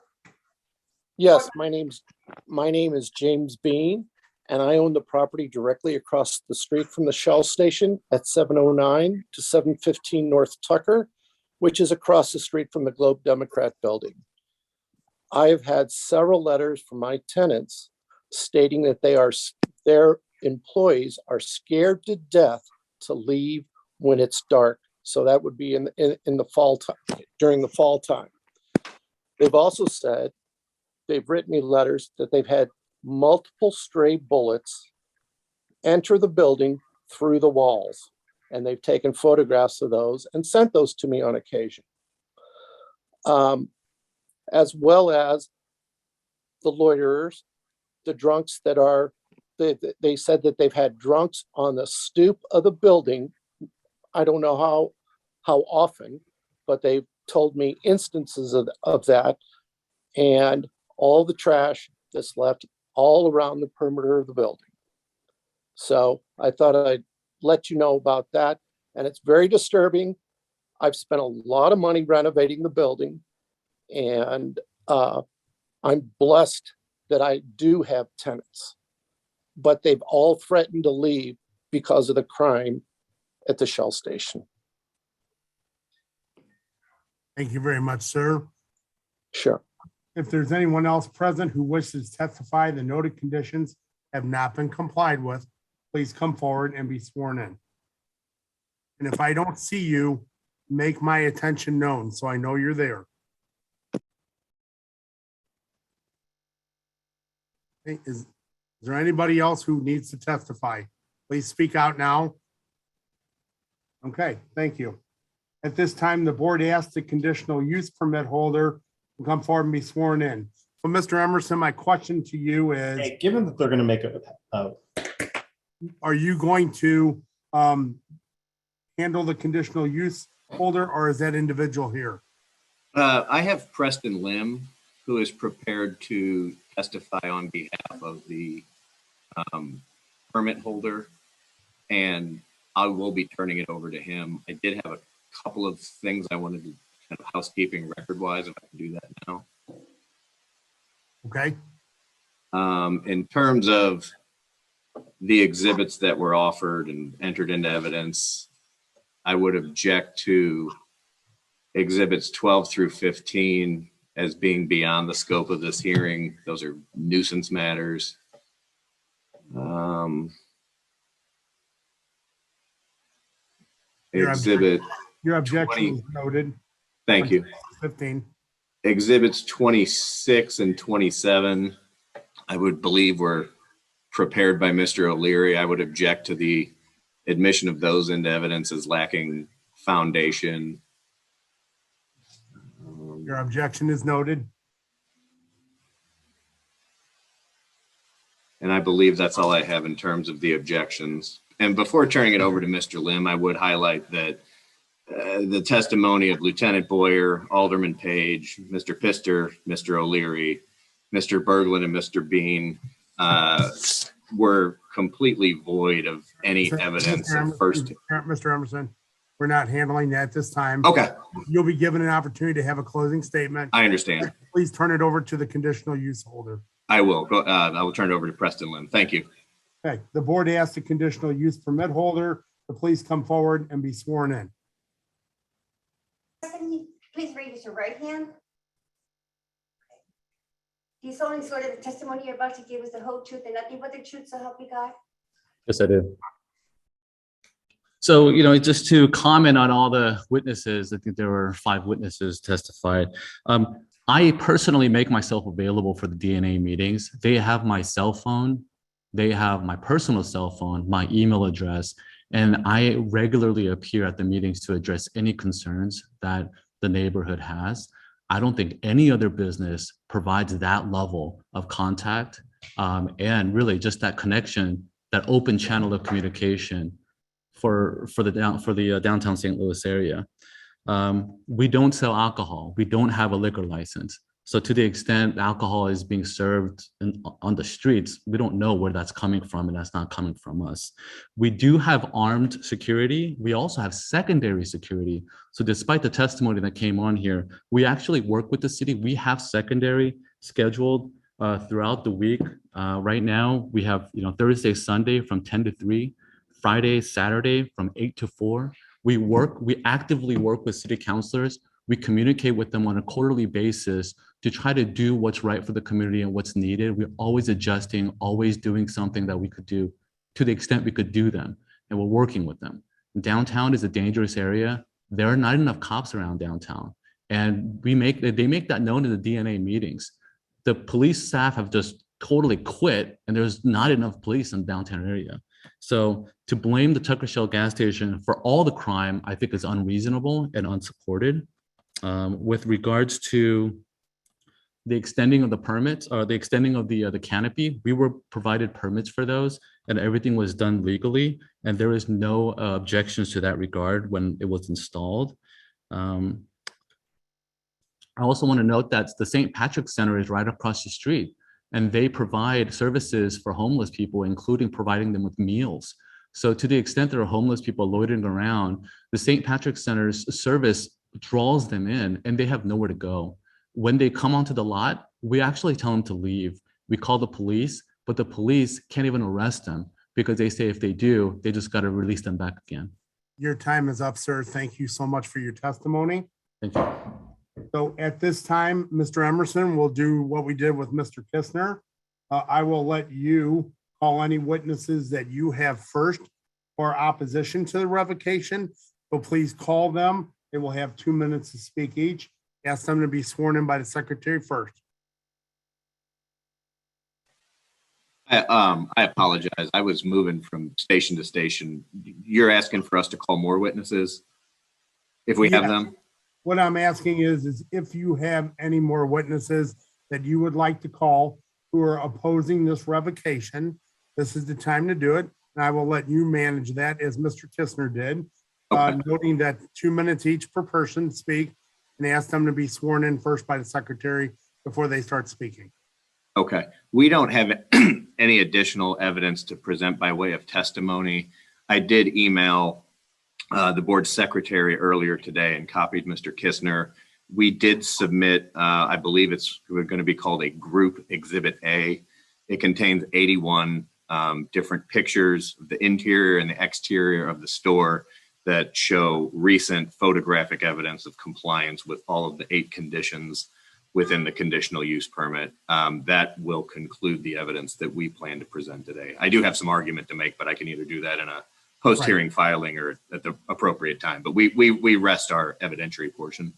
Yes, my name is James Bean, and I own the property directly across the street from the Shell station at 709 to 715 North Tucker, which is across the street from the Globe Democrat building. I have had several letters from my tenants stating that their employees are scared to death to leave when it's dark. So that would be in the fall time, during the fall time. They've also said, they've written me letters that they've had multiple stray bullets enter the building through the walls. And they've taken photographs of those and sent those to me on occasion. As well as the loiterers, the drunks that are, they said that they've had drunks on the stoop of the building. I don't know how often, but they've told me instances of that, and all the trash that's left all around the perimeter of the building. So I thought I'd let you know about that. And it's very disturbing. I've spent a lot of money renovating the building, and I'm blessed that I do have tenants, but they've all threatened to leave because of the crime at the Shell station. Thank you very much, sir. Sure. If there's anyone else present who wishes to testify, the noted conditions have not been complied with, please come forward and be sworn in. And if I don't see you, make my attention known so I know you're there. Okay, is there anybody else who needs to testify? Please speak out now. Okay, thank you. At this time, the board asks the conditional use permit holder to come forward and be sworn in. So, Mr. Emerson, my question to you is, Hey, given that they're going to make are you going to handle the conditional use holder, or is that individual here? I have Preston Lim, who is prepared to testify on behalf of the permit holder, and I will be turning it over to him. I did have a couple of things I wanted to kind of housekeeping record-wise, if I can do that now. Okay. In terms of the exhibits that were offered and entered into evidence, I would object to exhibits 12 through 15 as being beyond the scope of this hearing. Those are nuisance matters. Exhibit. Your objection 20 is noted. Thank you. 15. Exhibits 26 and 27, I would believe were prepared by Mr. O'Leary. I would object to the admission of those into evidence as lacking foundation. Your objection is noted. And I believe that's all I have in terms of the objections. And before turning it over to Mr. Lim, I would highlight that the testimony of Lieutenant Boyer, Alderman Page, Mr. Pister, Mr. O'Leary, Mr. Berglund, and Mr. Bean were completely void of any evidence of first. Mr. Emerson, we're not handling that this time. Okay. You'll be given an opportunity to have a closing statement. I understand. Please turn it over to the conditional use holder. I will go. I will turn it over to Preston Lim. Thank you. Okay. The board asks the conditional use permit holder to please come forward and be sworn in. Please raise your right hand. Do you solemnly swear that the testimony you're about to give is the whole truth and nothing but the truth, so help you God? Yes, I do. So, just to comment on all the witnesses, I think there were 5 witnesses testified. I personally make myself available for the DNA meetings. They have my cell phone. They have my personal cell phone, my email address, and I regularly appear at the meetings to address any concerns that the neighborhood has. I don't think any other business provides that level of contact and really just that connection, that open channel of communication for the downtown St. Louis area. We don't sell alcohol. We don't have a liquor license. So to the extent alcohol is being served on the streets, we don't know where that's coming from, and that's not coming from us. We do have armed security. We also have secondary security. So despite the testimony that came on here, we actually work with the city. We have secondary scheduled throughout the week. Right now, we have Thursday, Sunday from 10 to 3, Friday, Saturday from 8 to 4. We actively work with city councilors. We communicate with them on a quarterly basis to try to do what's right for the community and what's needed. We're always adjusting, always doing something that we could do to the extent we could do them, and we're working with them. Downtown is a dangerous area. There are not enough cops around downtown, and they make that known in the DNA meetings. The police staff have just totally quit, and there's not enough police in the downtown area. So to blame the Tucker Shell gas station for all the crime, I think is unreasonable and unsupported. With regards to the extending of the permits or the extending of the canopy, we were provided permits for those, and everything was done legally, and there is no objections to that regard when it was installed. I also want to note that the St. Patrick's Center is right across the street, and they provide services for homeless people, including providing them with meals. So to the extent there are homeless people loitering around, the St. Patrick's Center's service draws them in, and they have nowhere to go. When they come onto the lot, we actually tell them to leave. We call the police, but the police can't even arrest them because they say if they do, they just got to release them back again. Your time is up, sir. Thank you so much for your testimony. Thank you. So at this time, Mr. Emerson will do what we did with Mr. Kistner. I will let you call any witnesses that you have first for opposition to the revocation. So please call them. They will have 2 minutes to speak each. Ask them to be sworn in by the secretary first. I apologize. I was moving from station to station. You're asking for us to call more witnesses if we have Yes. them? What I'm asking is if you have any more witnesses that you would like to call who are opposing this revocation, this is the time to do it. And I will let you manage that as Mr. Kistner did, Okay. noting that 2 minutes each per person speak and ask them to be sworn in first by the secretary before they start speaking. Okay. We don't have any additional evidence to present by way of testimony. I did email the board secretary earlier today and copied Mr. Kistner. We did submit, I believe it's going to be called a group exhibit A. It contains 81 different pictures of the interior and the exterior of the store that show recent photographic evidence of compliance with all of the 8 conditions within the conditional use permit. That will conclude the evidence that we plan to present today. I do have some argument to make, but I can either do that in a post-hearing filing or at the appropriate time. But we rest our evidentiary portion.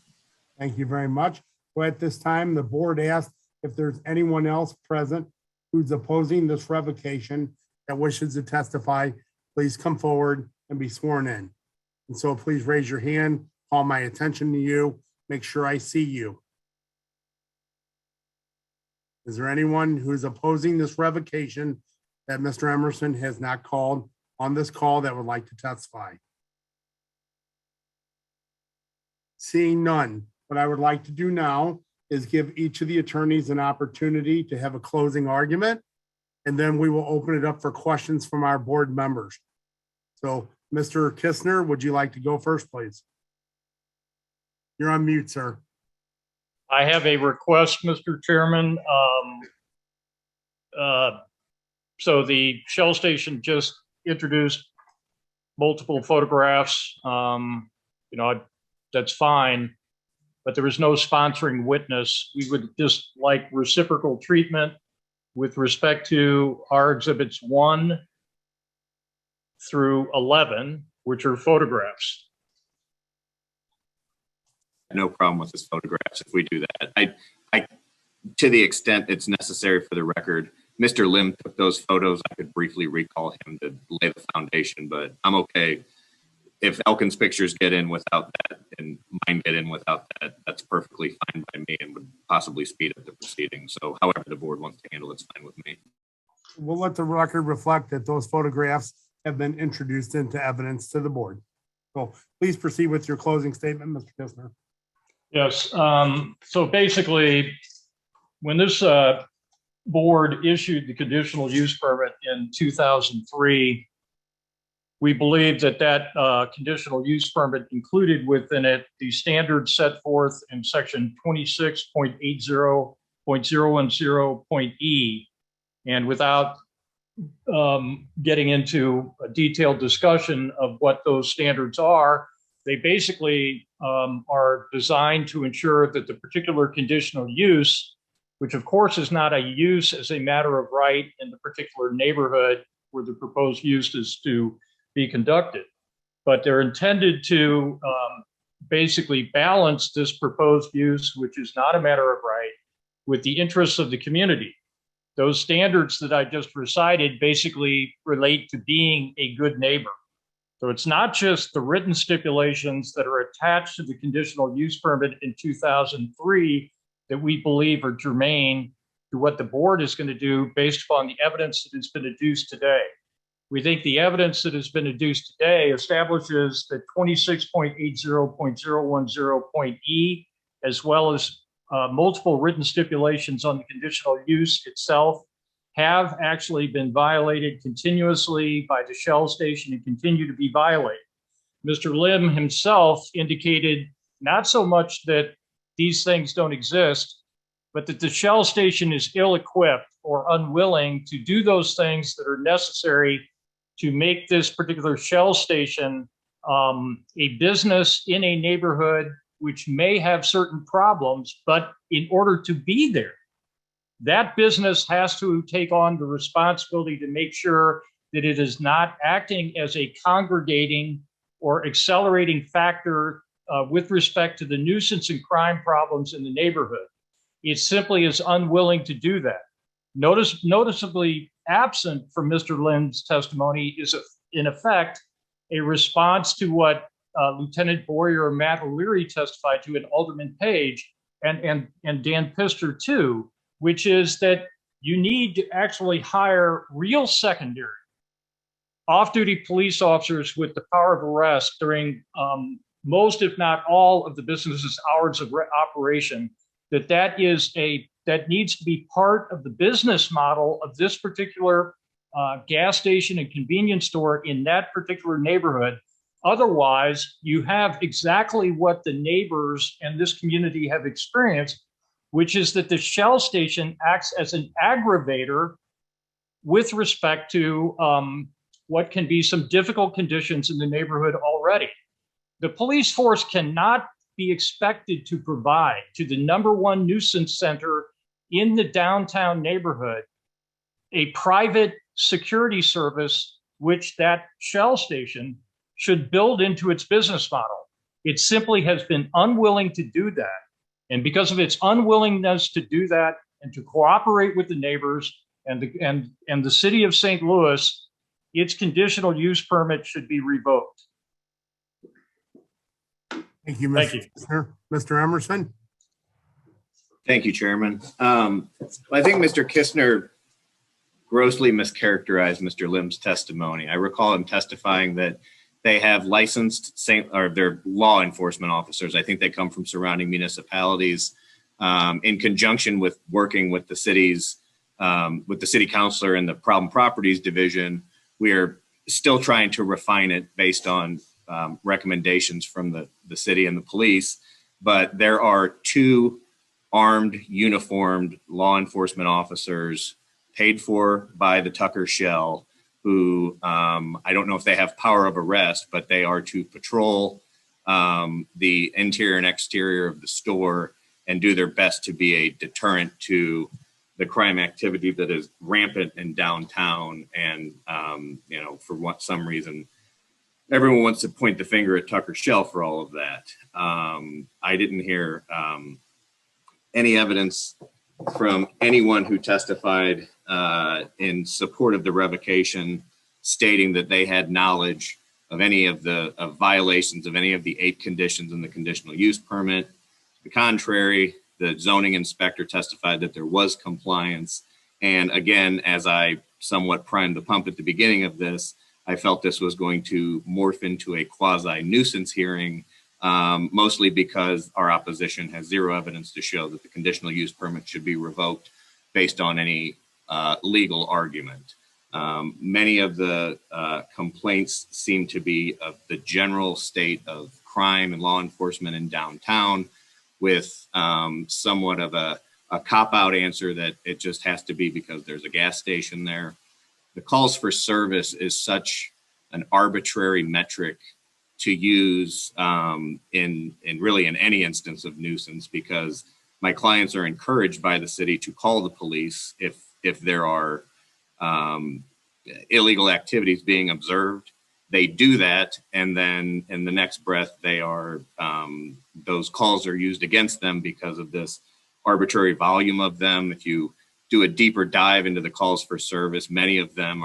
Thank you very much. Well, at this time, the board asked if there's anyone else present who's opposing this revocation that wishes to testify, please come forward and be sworn in. And so please raise your hand, call my attention to you, make sure I see you. Is there anyone who is opposing this revocation that Mr. Emerson has not called on this call that would like to testify? Seeing none, what I would like to do now is give each of the attorneys an opportunity to have a closing argument, and then we will open it up for questions from our board members. So, Mr. Kistner, would you like to go first, please? You're on mute, sir. I have a request, Mr. Chairman. So the Shell station just introduced multiple photographs. That's fine, but there was no sponsoring witness. We would just like reciprocal treatment with respect to our exhibits 1 through 11, which are photographs. No problem with his photographs if we do that. I to the extent it's necessary for the record, Mr. Lim took those photos. I could briefly recall him to lay the foundation, but I'm okay. If Elkin's pictures get in without that and mine get in without that, that's perfectly fine by me and would possibly speed up the proceedings. So however the board wants to handle it's fine with me. We'll let the record reflect that those photographs have been introduced into evidence to the board. So please proceed with your closing statement, Mr. Kistner. Yes. So basically, when this board issued the conditional use permit in 2003, we believe that conditional use permit included within it the standards set forth in section 26.80.010.e. And without getting into a detailed discussion of what those standards are, they basically are designed to ensure that the particular conditional use, which of course is not a use as a matter of right in the particular neighborhood where the proposed use is to be conducted, but they're intended to basically balance this proposed use, which is not a matter of right, with the interests of the community. Those standards that I just recited basically relate to being a good neighbor. So it's not just the written stipulations that are attached to the conditional use permit in 2003 that we believe are germane to what the board is going to do based upon the evidence that has been adduced today. We think the evidence that has been adduced today establishes that 26.80.010.e, as well as multiple written stipulations on the conditional use itself, have actually been violated continuously by the Shell station and continue to be violated. Mr. Lim himself indicated not so much that these things don't exist, but that the Shell station is ill-equipped or unwilling to do those things that are necessary to make this particular Shell station a business in a neighborhood which may have certain problems, but in order to be there, that business has to take on the responsibility to make sure that it is not acting as a congregating or accelerating factor with respect to the nuisance and crime problems in the neighborhood. It simply is unwilling to do that. Noticeably absent from Mr. Lim's testimony is in effect a response to what Lieutenant Boyer or Matt O'Leary testified to, and Alderman Page and Dan Pister too, which is that you need to actually hire real secondary off-duty police officers with the power of arrest during most, if not all, of the business's hours of operation. That needs to be part of the business model of this particular gas station and convenience store in that particular neighborhood. Otherwise, you have exactly what the neighbors and this community have experienced, which is that the Shell station acts as an aggravator with respect to what can be some difficult conditions in the neighborhood already. The police force cannot be expected to provide to the #1 nuisance center in the downtown neighborhood a private security service, which that Shell station should build into its business model. It simply has been unwilling to do that. And because of its unwillingness to do that and to cooperate with the neighbors and the city of St. Louis, its conditional use permit should be revoked. Thank you, Mr. Kistner. Mr. Emerson? Thank you, Chairman. I think Mr. Kistner grossly mischaracterized Mr. Lim's testimony. I recall him testifying that they have licensed they're law enforcement officers. I think they come from surrounding municipalities in conjunction with working with the cities, with the city councilor and the problem properties division. We are still trying to refine it based on recommendations from the city and the police. But there are 2 armed, uniformed law enforcement officers paid for by the Tucker Shell who I don't know if they have power of arrest, but they are to patrol the interior and exterior of the store and do their best to be a deterrent to the crime activity that is rampant in downtown. And, for some reason, everyone wants to point the finger at Tucker Shell for all of that. I didn't hear any evidence from anyone who testified in support of the revocation, stating that they had knowledge of any of the violations of any of the 8 conditions in the conditional use permit. To the contrary, the zoning inspector testified that there was compliance. And again, as I somewhat primed the pump at the beginning of this, I felt this was going to morph into a quasi nuisance hearing, mostly because our opposition has 0 evidence to show that the conditional use permit should be revoked based on any legal argument. Many of the complaints seem to be of the general state of crime and law enforcement in downtown, with somewhat of a cop-out answer that it just has to be because there's a gas station there. The calls for service is such an arbitrary metric to use in any instance of nuisance, because my clients are encouraged by the city to call the police if there are illegal activities being observed. They do that, and then in the next breath, they are those calls are used against them because of this arbitrary volume of them. If you do a deeper dive into the calls for service, many of them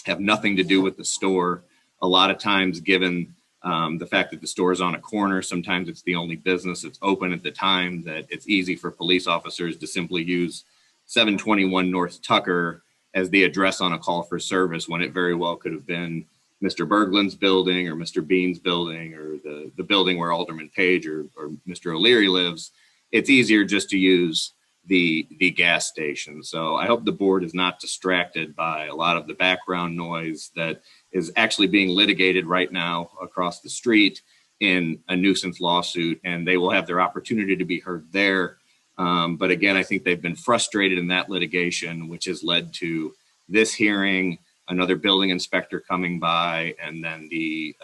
have nothing to do with the store. A lot of times, given the fact that the store is on a corner, sometimes it's the only business that's open at the time, that it's easy for police officers to simply use 721 North Tucker as the address on a call for service, when it very well could have been Mr. Berglund's building or Mr. Bean's building or the building where Alderman Page or Mr. O'Leary lives. It's easier just to use the gas station. So I hope the board is not distracted by a lot of the background noise that is actually being litigated right now across the street in a nuisance lawsuit, and they will have their opportunity to be heard there. But again, I think they've been frustrated in that litigation, which has led to this hearing, another building inspector coming by, and then the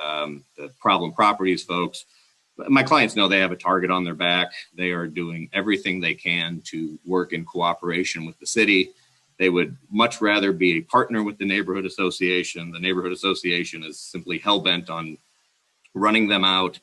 problem properties folks. My clients know they have a target on their back. They are doing everything they can to work in cooperation with the city. They would much rather be a partner with the neighborhood association. The neighborhood association is simply hell-bent on running them out,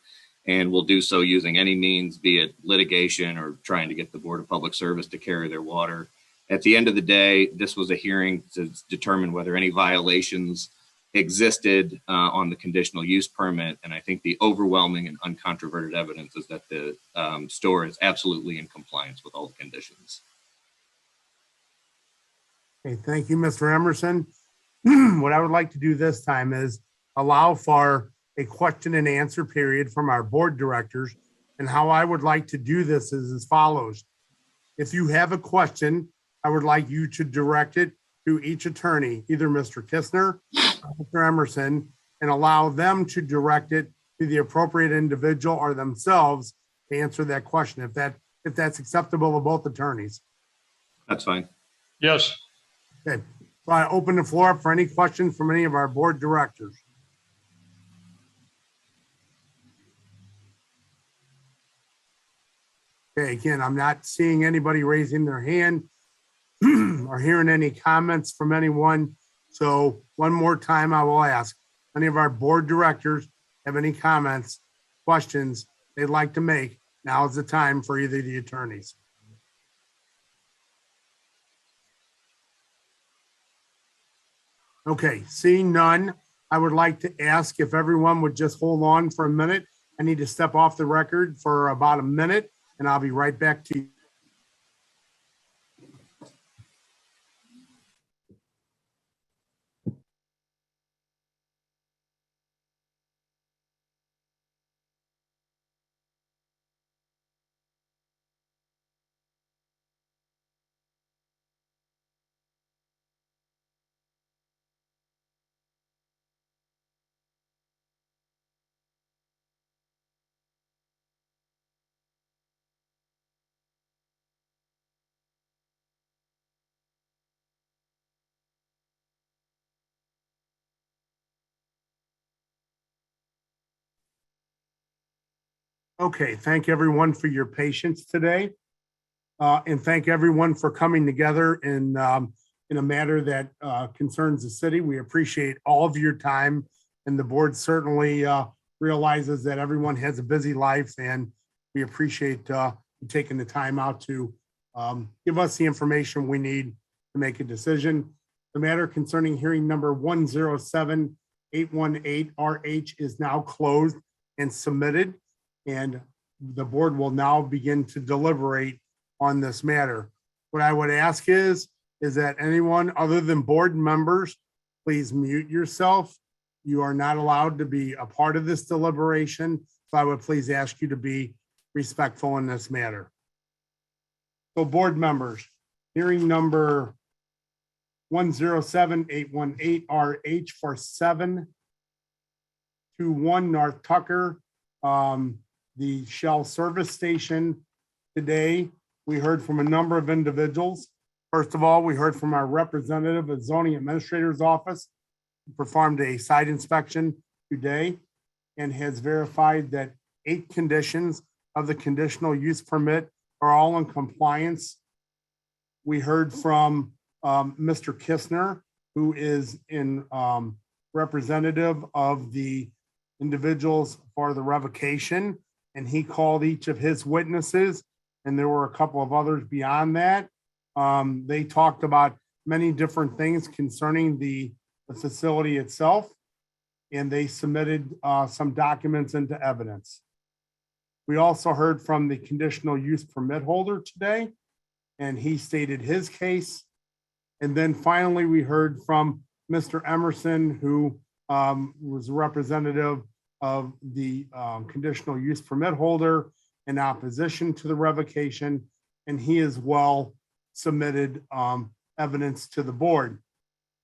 and will do so using any means, be it litigation or trying to get the Board of Public Service to carry their water. At the end of the day, this was a hearing to determine whether any violations existed on the conditional use permit. And I think the overwhelming and uncontroverted evidence is that the store is absolutely in compliance with all the conditions. Okay, thank you, Mr. Emerson. What I would like to do this time is allow for a question and answer period from our board directors. And how I would like to do this is as follows. If you have a question, I would like you to direct it to each attorney, either Mr. Kistner or Mr. Emerson, and allow them to direct it to the appropriate individual or themselves to answer that question, if that's acceptable to both attorneys. That's fine. Yes. Okay, so I open the floor up for any questions from any of our board directors. Okay, again, I'm not seeing anybody raising their hand or hearing any comments from anyone. So one more time, I will ask, any of our board directors have any comments, questions they'd like to make? Now is the time for either of the attorneys. Okay, seeing none, I would like to ask if everyone would just hold on for a minute. I need to step off the record for about a minute, and I'll be right back to you. Okay, thank everyone for your patience today. And thank everyone for coming together in a matter that concerns the city. We appreciate all of your time, and the board certainly realizes that everyone has a busy life, and we appreciate you taking the time out to give us the information we need to make a decision. The matter concerning hearing number 107-818RH is now closed and submitted, and the board will now begin to deliberate on this matter. What I would ask is that anyone other than board members, please mute yourself. You are not allowed to be a part of this deliberation. So I would please ask you to be respectful in this matter. So board members, hearing number 107-818RH for 721 North Tucker, the Shell service station. Today, we heard from a number of individuals. First of all, we heard from our representative of zoning administrator's office, who performed a site inspection today and has verified that 8 conditions of the conditional use permit are all in compliance. We heard from Mr. Kistner, who is in representative of the individuals for the revocation, and he called each of his witnesses, and there were a couple of others beyond that. They talked about many different things concerning the facility itself, and they submitted some documents into evidence. We also heard from the conditional use permit holder today, and he stated his case. And then finally, we heard from Mr. Emerson, who was a representative of the conditional use permit holder in opposition to the revocation, and he as well submitted evidence to the board.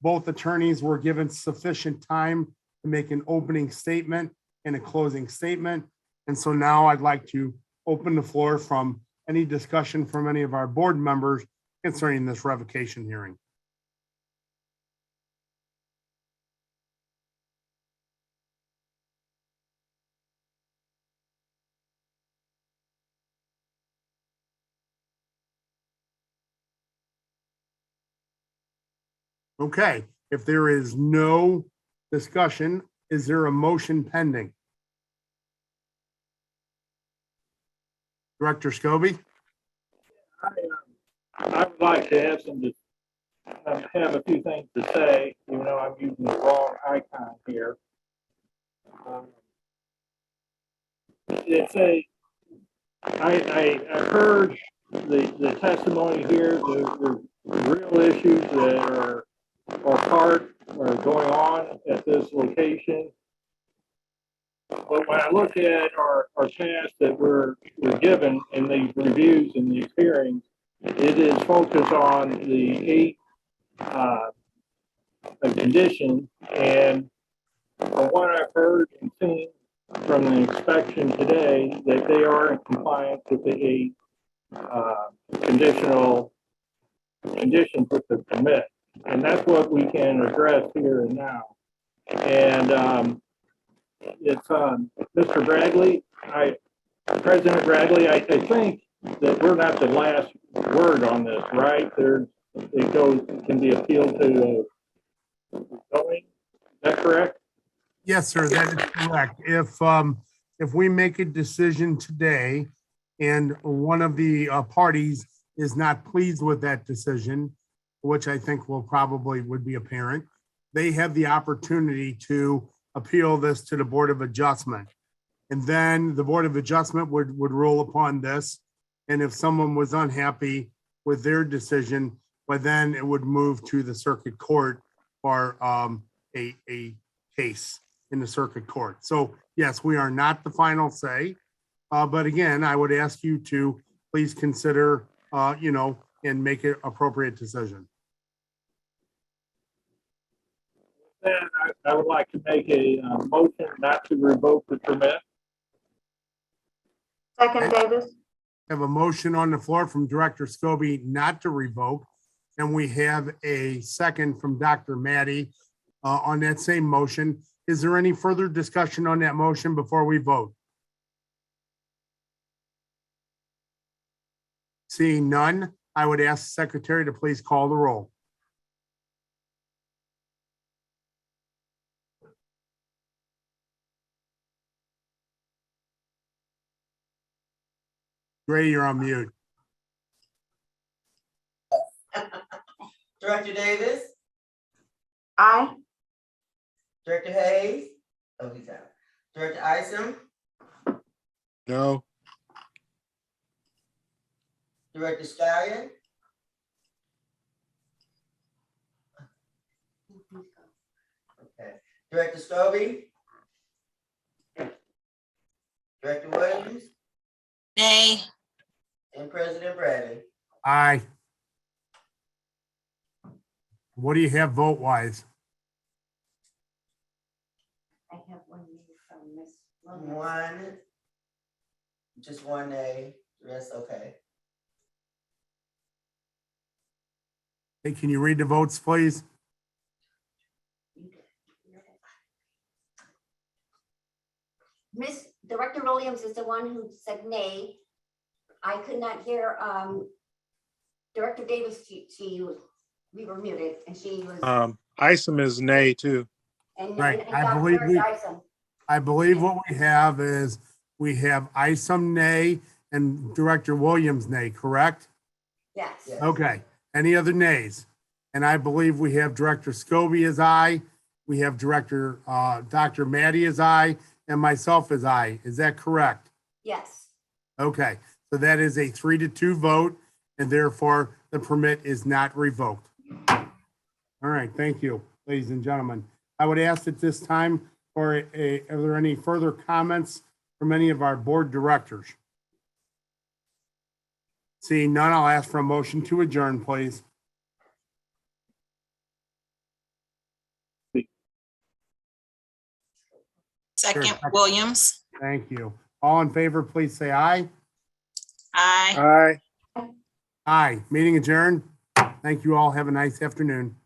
Both attorneys were given sufficient time to make an opening statement and a closing statement. And so now I'd like to open the floor from any discussion from any of our board members concerning this revocation hearing. Okay, if there is no discussion, is there a motion pending? Director Scobie? I would like to have have a few things to say, even though I'm using the wrong icon here. I heard the testimony here, the real issues that are going on at this location. But when I look at our task that we're given in these reviews and these hearings, it is focused on the 8 conditions. And from what I've heard and seen from the inspection today, that they are in compliance with the 8 conditional conditions with the permit. And that's what we can address here and now. And it's Mr. Bradley, President Bradley, I think that we're not the last word on this, right? Can be appealed to zoning. Is that correct? Yes, sir, that is correct. If we make a decision today and one of the parties is not pleased with that decision, which I think would be apparent, they have the opportunity to appeal this to the Board of Adjustment. And then the Board of Adjustment would rule upon this. And if someone was unhappy with their decision, but then it would move to the circuit court for a case in the circuit court. So yes, we are not the final say. But again, I would ask you to please consider, and make an appropriate decision. Then I would like to make a motion not to revoke the permit. Second, Davis. Have a motion on the floor from Director Scobie not to revoke. And we have a second from Dr. Maddie on that same motion. Is there any further discussion on that motion before we vote? Seeing none, I would ask the secretary to please call the roll. Gray, you're on mute. Director Davis, Aye. Director Hayes, oh, he's out. Director Isom, No. Director Scallion. Okay, Director Scobie. Director Williams Nay. and President Bradley. Aye. What do you have vote wise? I have one from Miss. One, just one nay, the rest okay. Hey, can you read the votes, please? Miss Director Williams is the one who said nay. I could not hear Director Davis. We were muted, and she was. Isom is nay too. And Right, and I Dr. believe Isom. I believe what we have is we have Isom nay and Director Williams nay, correct? Yes. Yes. Okay, any other nays? And I believe we have Director Scobie as aye, we have Director Dr. Maddie as aye, and myself as aye. Is that correct? Yes. Okay, so that is a 3-2 vote, and therefore the permit is not revoked. All right, thank you, ladies and gentlemen. I would ask at this time, are there any further comments from any of our board directors? Seeing none, I'll ask for a motion to adjourn, please. Second, Sure. Williams. Thank you. All in favor, please say aye. Aye. Aye. Aye. Meeting adjourned. Thank you all. Have a nice afternoon.